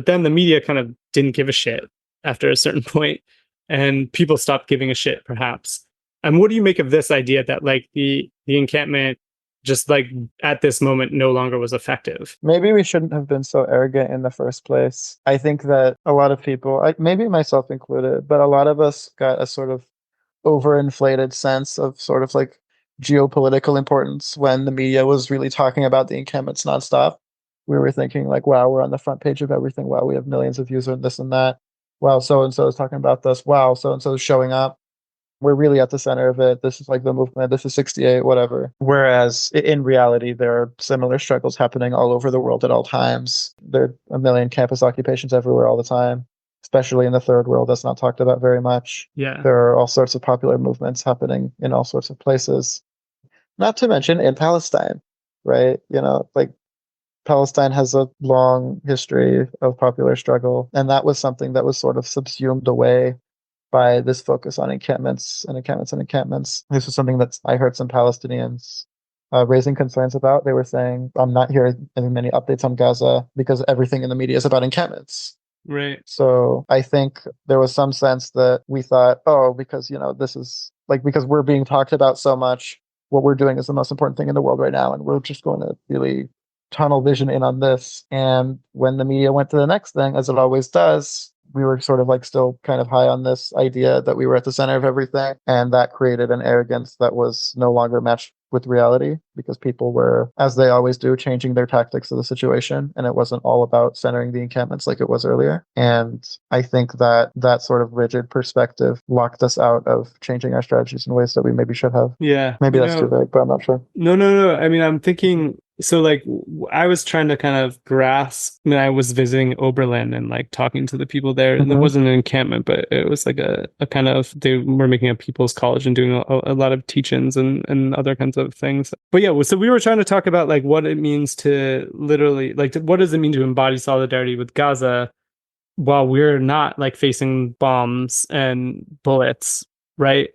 then the media kind of didn't give a shit after a certain point, and people stopped giving a shit, perhaps. And what do you make of this idea that like the encampment just like at this moment no longer was effective? Maybe we shouldn't have been so arrogant in the first place. I think that a lot of people, maybe myself included, but a lot of us got a sort of overinflated sense of sort of like geopolitical importance when the media was really talking about the encampments nonstop. We were thinking like, wow, we're on the front page of everything. Wow, we have millions of views on this and that. Wow, so-and-so is talking about this. Wow, so-and-so is showing up. We're really at the center of it. This is like the movement. This is 68, whatever. Whereas in reality, there are similar struggles happening all over the world at all times. There are a million campus occupations everywhere all the time, especially in the third world. That's not talked about very much. Yeah. There are all sorts of popular movements happening in all sorts of places. Not to mention in Palestine, right? Like Palestine has a long history of popular struggle. And that was something that was sort of subsumed away by this focus on encampments and encampments and encampments. This was something that I heard some Palestinians raising concerns about. They were saying, I'm not hearing many updates on Gaza because everything in the media is about encampments. Right. So I think there was some sense that we thought, because, this is like, because we're being talked about so much, what we're doing is the most important thing in the world right now. And we're just going to really tunnel vision in on this. And when the media went to the next thing, as it always does, we were sort of like still kind of high on this idea that we were at the center of everything. And that created an arrogance that was no longer matched with reality, because people were, as they always do, changing their tactics of the situation. And it wasn't all about centering the encampments like it was earlier. And I think that that sort of rigid perspective locked us out of changing our strategies in ways that we maybe should have. Yeah. Maybe that's too vague, but I'm not sure. No. I mean, I'm thinking So like I was trying to kind of grasp when I was visiting Oberlin and like talking to the people there, and it wasn't an encampment, but it was like a kind of, they were making a people's college and doing a lot of teach-ins and other kinds of things. But yeah, so we were trying to talk about like what it means to literally, like what does it mean to embody solidarity with Gaza while we're not like facing bombs and bullets, right?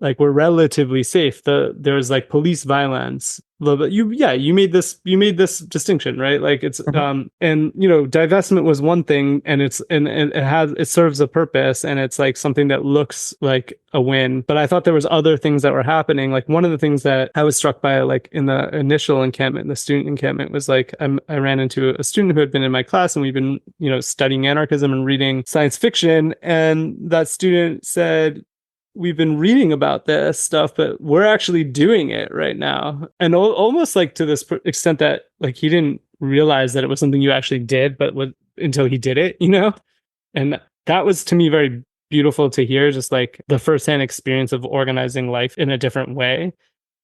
Like we're relatively safe. There's like police violence. But you made this distinction, right? Like it's and divestment was one thing, and it serves a purpose, and it's like something that looks like a win. But I thought there was other things that were happening. Like one of the things that I was struck by, like in the initial encampment, the student encampment, was like I ran into a student who had been in my class, and we've been studying anarchism and reading science fiction, and that student said, we've been reading about this stuff, but we're actually doing it right now. And almost like to this extent that like he didn't realize that it was something you actually did, but until he did it, And that was to me very beautiful to hear, just like the firsthand experience of organizing life in a different way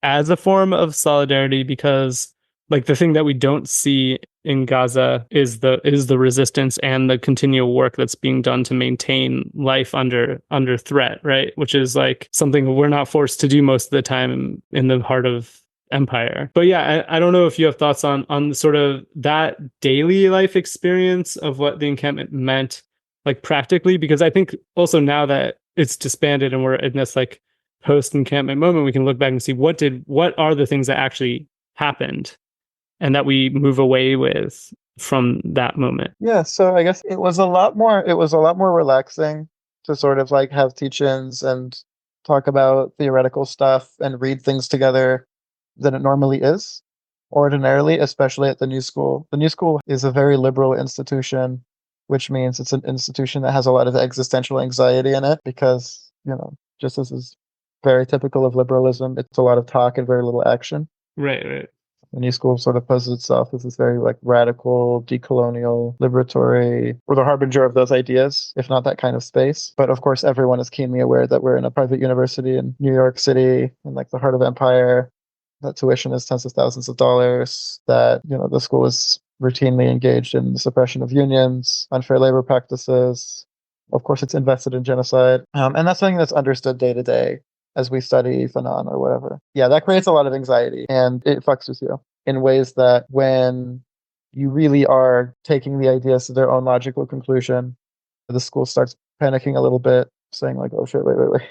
as a form of solidarity, because like the thing that we don't see in Gaza is the resistance and the continual work that's being done to maintain life under threat, right? Which is like something we're not forced to do most of the time in the heart of empire. But yeah, I don't know if you have thoughts on sort of that daily life experience of what the encampment meant, like practically, because I think also now that it's disbanded and we're in this like post-encampment moment, we can look back and see what are the things that actually happened and that we move away with from that moment. Yeah, so I guess it was a lot more relaxing to sort of like have teach-ins and talk about theoretical stuff and read things together than it normally is. Ordinarily, especially at the New School. The New School is a very liberal institution, which means it's an institution that has a lot of existential anxiety in it because, just as is very typical of liberalism, it's a lot of talk and very little action. Right. The New School sort of poses itself as this very like radical, decolonial, liberatory, or the harbinger of those ideas, if not that kind of space. But of course, everyone is keenly aware that we're in a private university in New York City, in like the heart of empire, that tuition is tens of thousands of dollars, that, the school is routinely engaged in the suppression of unions, unfair labor practices. Of course, it's invested in genocide. And that's something that's understood day to day as we study Fanon or whatever. Yeah, that creates a lot of anxiety and it fucks with you in ways that when you really are taking the ideas to their own logical conclusion, the school starts panicking a little bit, saying like, oh shit, wait.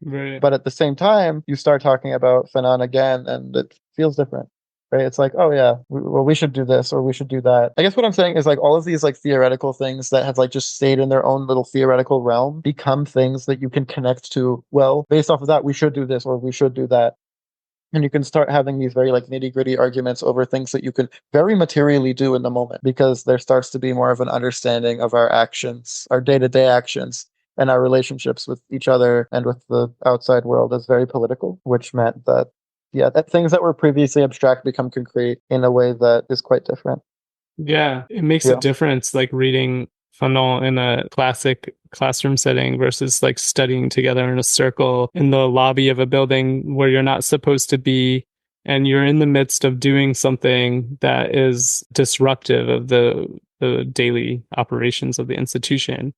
Right. But at the same time, you start talking about Fanon again and it feels different. Right? It's like, oh yeah, we should do this or we should do that. I guess what I'm saying is like all of these like theoretical things that have like just stayed in their own little theoretical realm become things that you can connect to. Well, based off of that, we should do this or we should do that. And you can start having these very like nitty gritty arguments over things that you can very materially do in the moment because there starts to be more of an understanding of our actions, our day-to-day actions, and our relationships with each other and with the outside world as very political, which meant that that things that were previously abstract become concrete in a way that is quite different. Yeah, it makes a difference, like reading Fanon in a classic classroom setting versus like studying together in a circle in the lobby of a building where you're not supposed to be, and you're in the midst of doing something that is disruptive of the daily operations of the institution.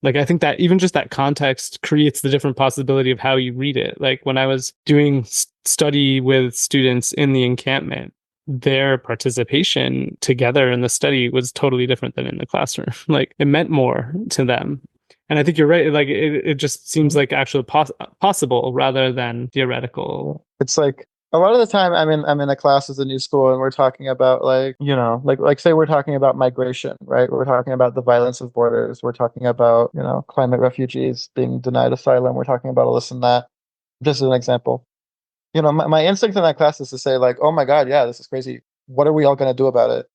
Like, I think that even just that context creates the different possibility of how you read it. Like when I was doing study with students in the encampment, their participation together in the study was totally different than in the classroom. Like it meant more to them. And I think you're right. Like it just seems like actually possible rather than theoretical. It's like, a lot of the time I'm in a class at the New School and we're talking about like, like say we're talking about migration, right? We're talking about the violence of borders. We're talking about, climate refugees being denied asylum. We're talking about all this and that. Just as an example. My instinct in that class is to say like, oh my God, yeah, this is crazy. What are we all going to do about it?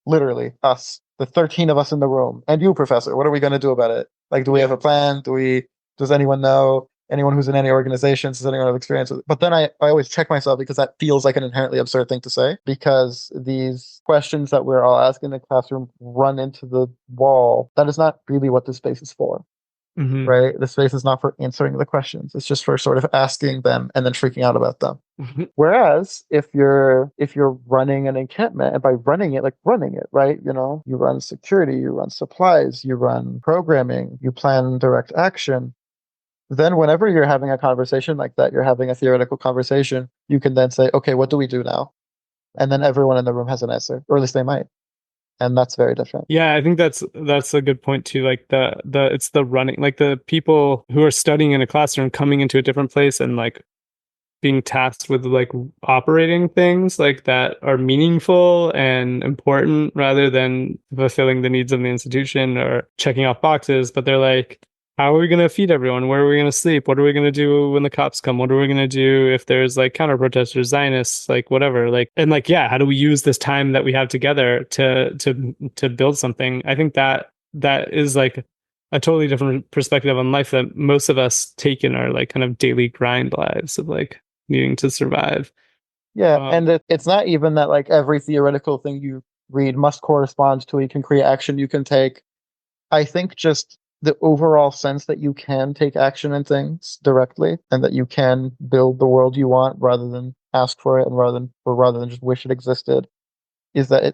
Literally, us, the 13 of us in the room. And you, Professor, what are we going to do about it? Like, do we have a plan? Does anyone know? Anyone who's in any organizations, does anyone have experience with it? But then I always check myself because that feels like an inherently absurd thing to say, because these questions that we're all asking in the classroom run into the wall. That is not really what this space is for. Mhm. right? The space is not for answering the questions. It's just for sort of asking them and then freaking out about them. Whereas if you're running an encampment, and by running it, like running it, right? You run security, you run supplies, you run programming, you plan direct action. Then whenever you're having a conversation like that, you're having a theoretical conversation, you can then say, okay, what do we do now? And then everyone in the room has an answer, or at least they might. And that's very different. Yeah, I think that's a good point too. Like the it's the running, like the people who are studying in a classroom coming into a different place and like being tasked with like operating things like that are meaningful and important rather than fulfilling the needs of the institution or checking off boxes. But they're like, how are we going to feed everyone? Where are we going to sleep? What are we going to do when the cops come? What are we going to do if there's like counter protesters, Zionists, like whatever? Like, and like, yeah, how do we use this time that we have together to build something? I think that is like a totally different perspective on life that most of us take in our like kind of daily grind lives of like needing to survive. Yeah, and it's not even that like every theoretical thing you read must correspond to a concrete action you can take. I think just the overall sense that you can take action in things directly and that you can build the world you want rather than ask for it and rather than just wish it existed is that it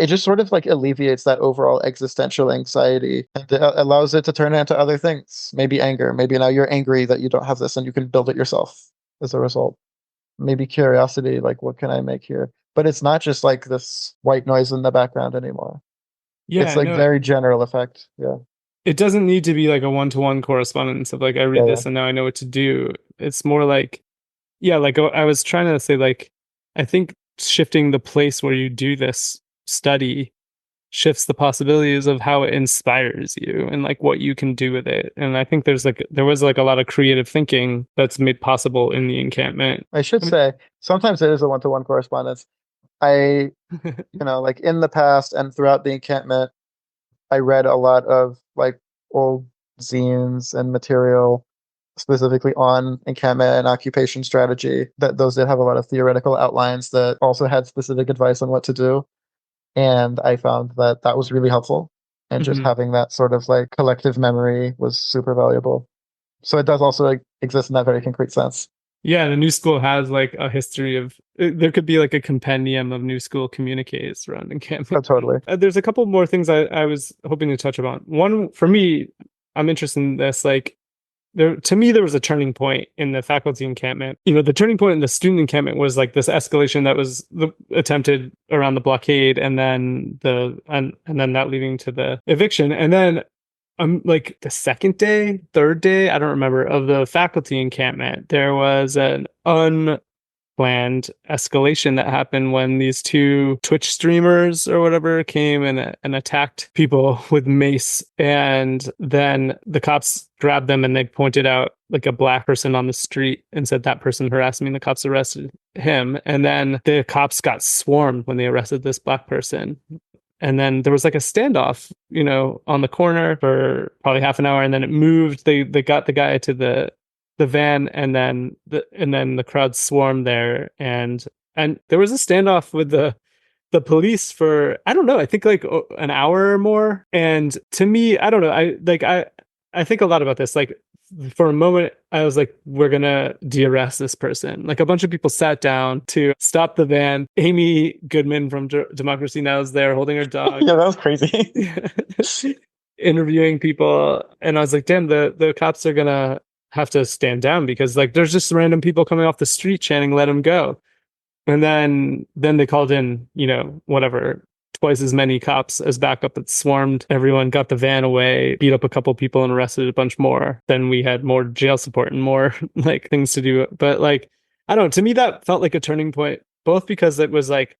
just sort of like alleviates that overall existential anxiety and it allows it to turn into other things. Maybe anger. Maybe now you're angry that you don't have this and you can build it yourself as a result. Maybe curiosity, like what can I make here? But it's not just like this white noise in the background anymore. It's Yeah, like no, very general effect. Yeah. it doesn't need to be like a one-to-one correspondence of like I Yeah, read yeah. this and now I know what to do. It's more like, yeah, like I was trying to say like I think shifting the place where you do this study shifts the possibilities of how it inspires you and like what you can do with it. And I think there was like a lot of creative thinking that's made possible in the encampment. I should I say sometimes it is a one-to-one correspondence. I, mean, like in the past and throughout the encampment, I read a lot of like old zines and material specifically on encampment and occupation strategy. That those did have a lot of theoretical outlines that also had specific advice on what to do. And I found that that was really helpful. And just mhm. having that sort of like collective memory was super valuable. So it does also like exist in that very concrete sense. Yeah, the new school has like a history of there could be like a compendium of new school communiques around Oh, encampment. totally. There's a couple more things I was hoping to touch upon. One for me, I'm interested in this. Like to me, there was a turning point in the faculty encampment. You know, the turning point in the student encampment was like this escalation that was attempted around the blockade, and then and then that leading to the eviction, and then like the second day, third day, I don't remember, of the faculty encampment, there was an unplanned escalation that happened when these two Twitch streamers or whatever came and attacked people with mace. And then the cops grabbed them and they pointed out like a black person on the street and said that person harassed me, and the cops arrested him. And then the cops got swarmed when they arrested this black person. And then there was like a standoff, you know, on the corner for probably half an hour, and then it moved. They got the guy to the van, and then the crowd swarmed there, and there was a standoff with the police for I don't know, I think like an hour or more. And to me, I don't know, I think a lot about this. Like for a moment, I was like, we're gonna de-arrest this person. Like a bunch of people sat down to stop the van. Amy Goodman from Democracy Now! Is there holding her dog. Yeah, that was crazy. Interviewing people. And I was like, damn, the cops are gonna have to stand down because like there's just random people coming off the street chanting, let him go. And then they called in, you know, whatever, twice as many cops as backup that swarmed everyone, got the van away, beat up a couple people and arrested a bunch more. Then we had more jail support and more like things to do. But like, I don't know, to me that felt like a turning point, both because it was like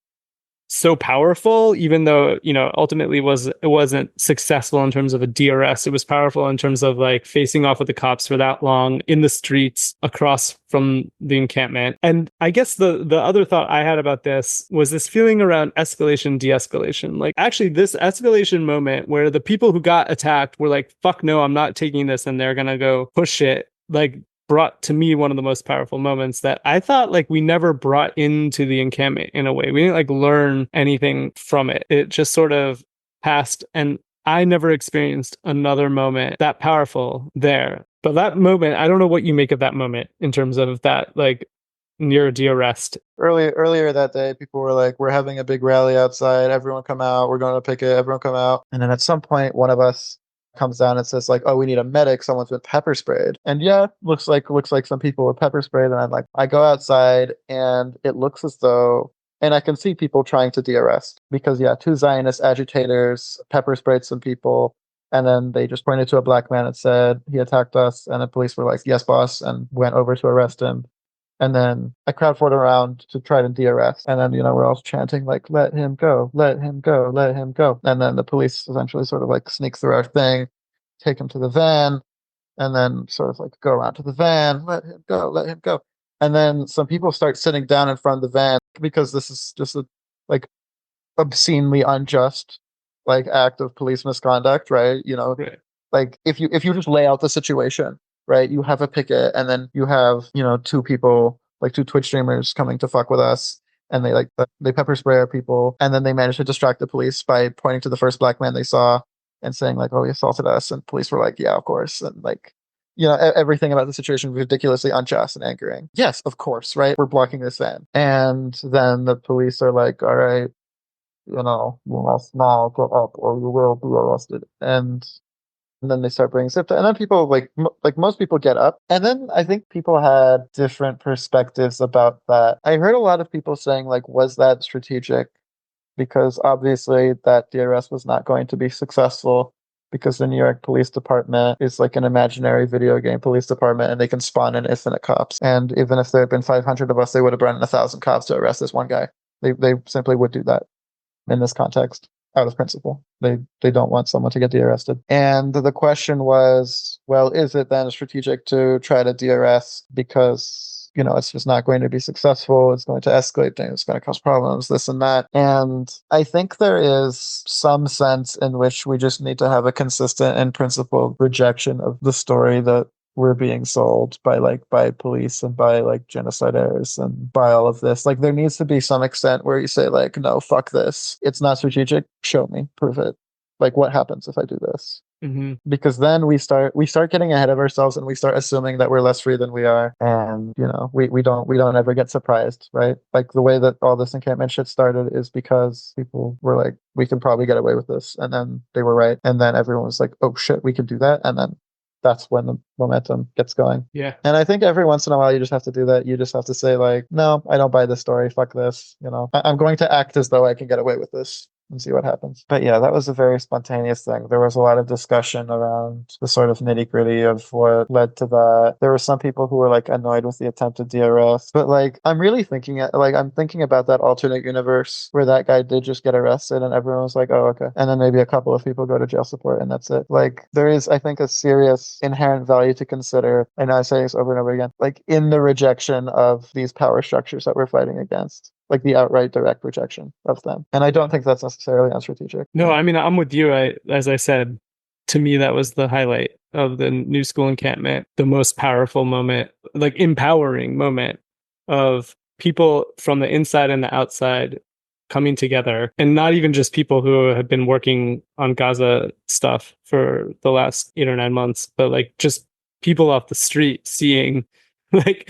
so powerful, even though, you know, ultimately it wasn't successful in terms of a DRS. It was powerful in terms of like facing off with the cops for that long in the streets across from the encampment. And I guess the other thought I had about this was this feeling around escalation, de-escalation. Like actually this escalation moment where the people who got attacked were like, fuck no, I'm not taking this, and they're gonna go push it, like brought to me one of the most powerful moments that I thought like we never brought into the encampment in a way. We didn't like learn anything from it. It just sort of passed. And I never experienced another moment that powerful there. But that moment, I don't know what you make of that moment in terms of that, like, near de-arrest. Earlier that day, people were like, "We're having a big rally outside. Everyone come out. We're going to picket. Everyone come out." And then at some point, one of us comes down and says like, "Oh, we need a medic. Someone's been pepper sprayed." And yeah, looks like some people were pepper sprayed. And I'm like, I go outside, and it looks as though, and I can see people trying to de-arrest because yeah, two Zionist agitators pepper sprayed some people. And then they just pointed to a black man and said he attacked us. And the police were like, "Yes, boss," and went over to arrest him. And then a crowd formed around to try to de-arrest. And then, we're all chanting like, "Let him go, let him go, let him go." And then the police eventually sort of like sneak through our thing, take him to the van, and then sort of like go around to the van, "Let him go, let him go." And then some people start sitting down in front of the van because this is just a like obscenely unjust like act of police misconduct, right? Right. Like if you just lay out the situation, right? You have a picket, and then you have, two people, like two Twitch streamers coming to fuck with us, and they pepper spray our people, and then they manage to distract the police by pointing to the first black man they saw and saying like, "Oh, he assaulted us," and police were like, "Yeah, of course," and like, everything about the situation was ridiculously unjust and angering. Yes, of course, right? We're blocking this van, and then the police are like, "All right, you must now get up or you will be arrested," and then they start bringing zip tie. And then people like most people get up. And then I think people had different perspectives about that. I heard a lot of people saying like, was that strategic? Because obviously that DRS was not going to be successful because the New York Police Department is like an imaginary video game police department, and they can spawn in infinite cops. And even if there had been 500 of us, they would have brought in 1,000 cops to arrest this one guy. They simply would do that in this context. Out of principle, they don't want someone to get de-arrested. And the question was, well, is it then strategic to try to de-arrest because it's just not going to be successful, it's going to escalate things, it's going to cause problems, this and that. And I think there is some sense in which we just need to have a consistent and principled rejection of the story that we're being sold by police and by like genociders and by all of this. Like there needs to be some extent where you say like, "No, fuck this. It's not strategic. Show me, prove it. Like what happens if I do this?" Mm-hmm. Because then we start getting ahead of ourselves, and we start assuming that we're less free than we are. And we don't ever get surprised, right? Like the way that all this encampment shit started is because people were like, "We can probably get away with this," and then they were right, and then everyone was like, "Oh shit, we can do that," and then that's when the momentum gets going. Yeah. And I think every once in a while you just have to do that. You just have to say like, "No, I don't buy this story. Fuck this. I'm going to act as though I can get away with this and see what happens." But yeah, that was a very spontaneous thing. There was a lot of discussion around the sort of nitty-gritty of what led to that. There were some people who were like annoyed with the attempted DRS, but like I'm thinking about that alternate universe where that guy did just get arrested and everyone was like, "Oh, okay," and then maybe a couple of people go to jail support and that's it. Like there is, I think, a serious inherent value to consider. I know I say this over and over again, like in the rejection of these power structures that we're fighting against. Like the outright direct rejection of them. And I don't think that's necessarily unstrategic. No, I mean, I'm with you. As I said, to me, that was the highlight of the New School encampment, the most powerful moment, like empowering moment of people from the inside and the outside coming together, and not even just people who have been working on Gaza stuff for the last 8 or 9 months, but like just people off the street seeing like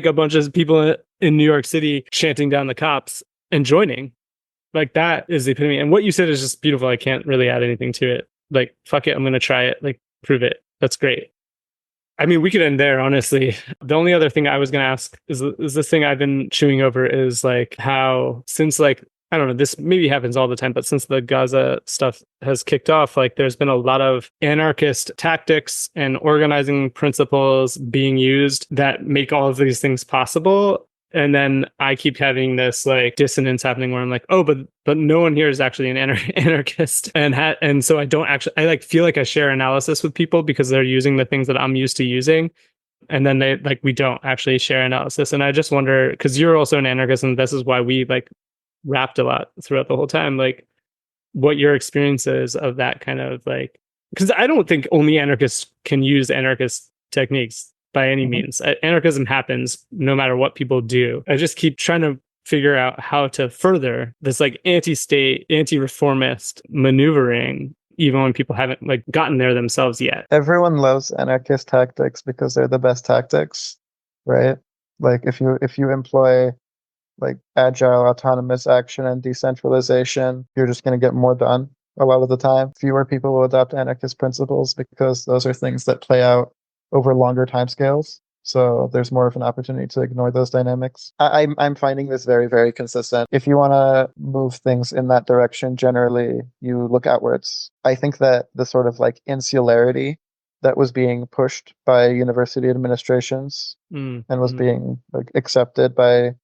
a bunch of people in New York City chanting down the cops and joining. Like that is the epitome. And what you said is just beautiful. I can't really add anything to it. Like, fuck it, I'm gonna try it. Like, prove it. That's great. I mean, we could end there, honestly. The only other thing I was gonna ask is this thing I've been chewing over is like how since like I don't know, this maybe happens all the time, but since the Gaza stuff has kicked off, like there's been a lot of anarchist tactics and organizing principles being used that make all of these things possible. And then I keep having this like dissonance happening where I'm like, oh, but no one here is actually an anarchist, and so I like feel like I share analysis with people because they're using the things that I'm used to using, and then we don't actually share analysis. And I just wonder, because you're also an anarchist, and this is why we like rapped a lot throughout the whole time, like what your experience is of that kind of like, because I don't think only anarchists can use anarchist techniques by any means. Anarchism happens no matter what people do. I just keep trying to figure out how to further this like anti-state, anti-reformist maneuvering even when people haven't like gotten there themselves yet. Everyone loves anarchist tactics because they're the best tactics, right? Like if you employ like agile, autonomous action and decentralization, you're just going to get more done a lot of the time. Fewer people will adopt anarchist principles because those are things that play out over longer timescales. So there's more of an opportunity to ignore those dynamics. I'm finding this very, very consistent. If you want to move things in that direction, generally you look outwards. I think that the sort of like insularity that was being pushed by university administrations and was being like accepted by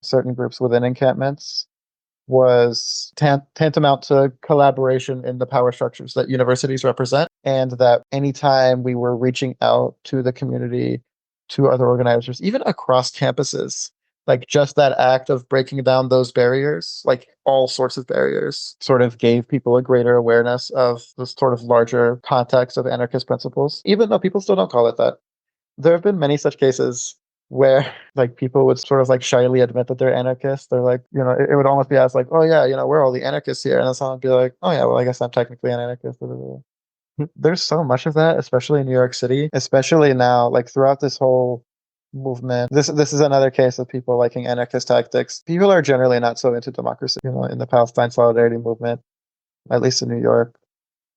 certain groups within encampments was tantamount to collaboration in the power structures that universities represent, and that anytime we were reaching out to the community, to other organizers, even across campuses, like just that act of breaking down those barriers, like all sorts of barriers, sort of gave people a greater awareness of the sort of larger context of anarchist principles, even though people still don't call it that. There have been many such cases where like people would sort of like shyly admit that they're anarchists. They're like, it would almost be asked like, oh yeah, we're all the anarchists here. And then someone would be like, oh yeah, well, I guess I'm technically an anarchist. There's so much of that, especially in New York City, especially now, like throughout this whole movement. This is another case of people liking anarchist tactics. People are generally not so into democracy, in the Palestine Solidarity movement, at least in New York,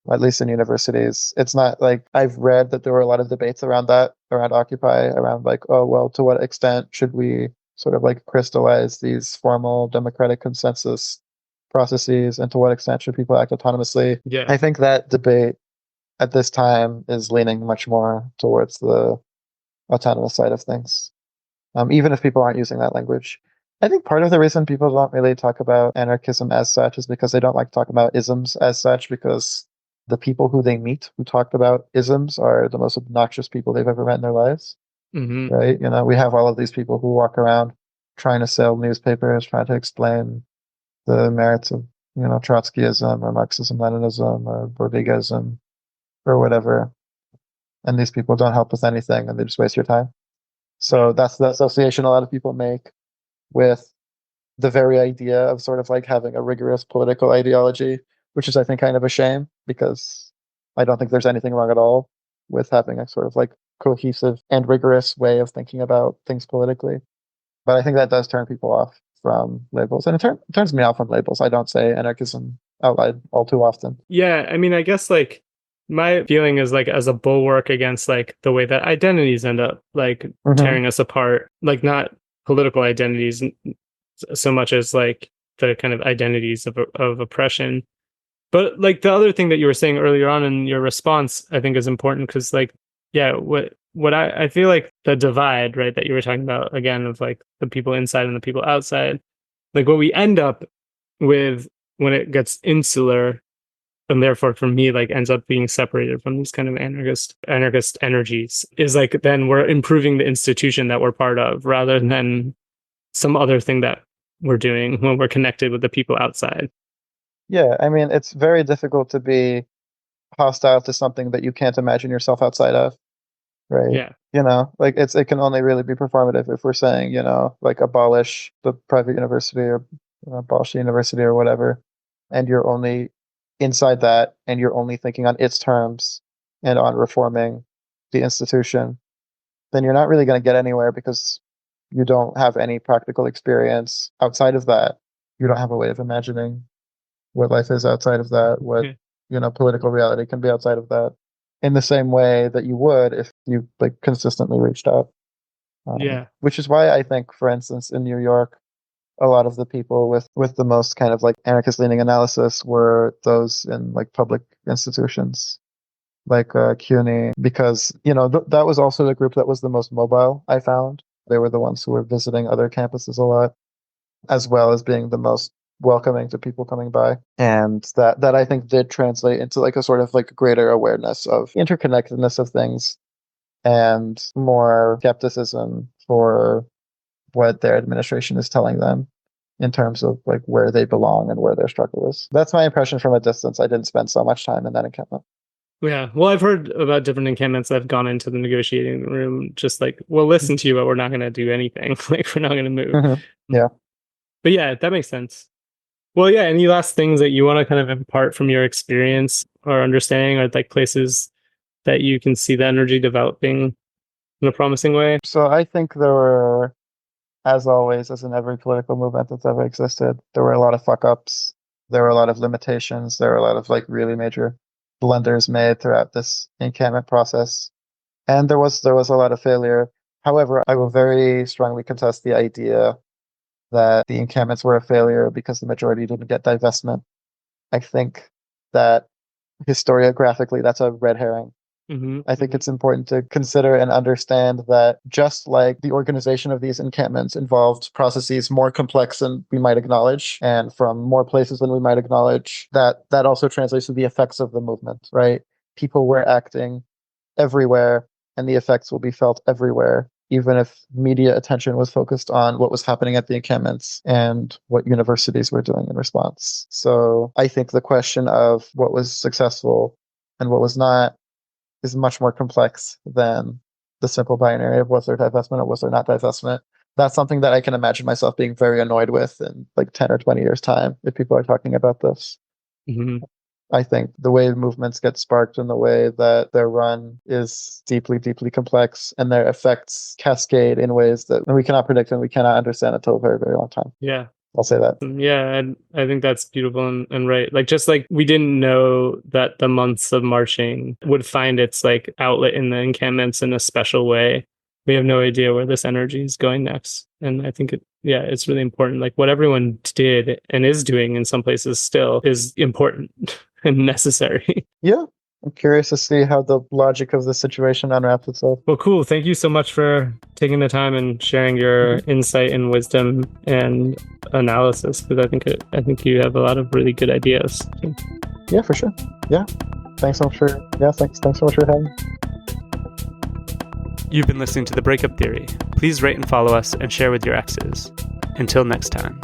at least in universities. It's not like I've read that there were a lot of debates around that, around Occupy, around like, oh, well, to what extent should we sort of like crystallize these formal democratic consensus processes, and to what extent should people act autonomously? Yeah. I think that debate at this time is leaning much more towards the autonomous side of things, even if people aren't using that language. I think part of the reason people don't really talk about anarchism as such is because they don't like to talk about isms as such, because the people who they meet who talk about isms are the most obnoxious people they've ever met in their lives. Right? We have all of these people who walk around trying to sell newspapers, trying to explain the merits of, Trotskyism or Marxism, Leninism or Bordigism or whatever. And these people don't help with anything, and they just waste your time. So that's the association a lot of people make with the very idea of sort of like having a rigorous political ideology, which is, I think, kind of a shame, because I don't think there's anything wrong at all with having a sort of like cohesive and rigorous way of thinking about things politically. But I think that does turn people off from labels, and it turns me off from labels. I don't say anarchism out loud all too often. Yeah, I mean, I guess like my feeling is like as a bulwark against like the way that identities end up like tearing us apart, like not political identities so much as like the kind of identities of oppression. But like the other thing that you were saying earlier on in your response, I think is important, because like, yeah, what I feel like the divide, right, that you were talking about again, of like the people inside and the people outside, like what we end up with when it gets insular, and therefore for me like ends up being separated from these kind of anarchist energies, is like then we're improving the institution that we're part of rather than some other thing that we're doing when we're connected with the people outside. Yeah, I mean, it's very difficult to be hostile to something that you can't imagine yourself outside of, right? Yeah. Like it can only really be performative if we're saying, like abolish the private university or abolish the university or whatever, and you're only inside that, and you're only thinking on its terms and on reforming the institution, then you're not really going to get anywhere, because you don't have any practical experience outside of that. You don't have a way of imagining what life is outside of that, what political reality can be outside of that, in the same way that you would if you like consistently reached out. Which is why I think, for instance, in New York, a lot of the people with the most kind of like anarchist leaning analysis were those in like public institutions like CUNY, because that was also the group that was the most mobile. I found they were the ones who were visiting other campuses a lot, as well as being the most welcoming to people coming by, and that I think did translate into like a sort of like greater awareness of interconnectedness of things and more skepticism for what their administration is telling them in terms of like where they belong and where their struggle is. That's my impression from a distance. I didn't spend so much time in that encampment. Yeah. Well, I've heard about different encampments that have gone into the negotiating room, just like, we'll listen to you, but we're not going to do anything. Like, we're not going to move. Yeah. But yeah, that makes sense. Well, yeah, any last things that you want to kind of impart from your experience or understanding, or like places that you can see the energy developing in a promising way? So I think there were, as always, as in every political movement that's ever existed, there were a lot of fuck ups. There were a lot of limitations. There were a lot of like really major blunders made throughout this encampment process. And there was a lot of failure. However, I will very strongly contest the idea that the encampments were a failure because the majority didn't get divestment. I think that historiographically, that's a red herring. I think it's important to consider and understand that just like the organization of these encampments involved processes more complex than we might acknowledge and from more places than we might acknowledge, that also translates to the effects of the movement, right? People were acting everywhere and the effects will be felt everywhere, even if media attention was focused on what was happening at the encampments and what universities were doing in response. So I think the question of what was successful and what was not is much more complex than the simple binary of was there divestment or was there not divestment. That's something that I can imagine myself being very annoyed with in like 10 or 20 years' time if people are talking about this. I think the way movements get sparked and the way that they're run is deeply, deeply complex, and their effects cascade in ways that we cannot predict and we cannot understand until a very, very long time. Yeah. I'll say that. Yeah, I think that's beautiful and right. Like, just like we didn't know that the months of marching would find its like outlet in the encampments in a special way. We have no idea where this energy is going next. And I think it's really important. Like what everyone did and is doing in some places still is important and necessary. Yeah. I'm curious to see how the logic of the situation unwraps itself. Well, cool. Thank you so much for taking the time and sharing your insight and wisdom and analysis, because I think you have a lot of really good ideas. Yeah, for sure. Yeah. Thanks so much for thanks so much for having me. You've been listening to The Breakup Theory. Please rate and follow us and share with your exes. Until next time.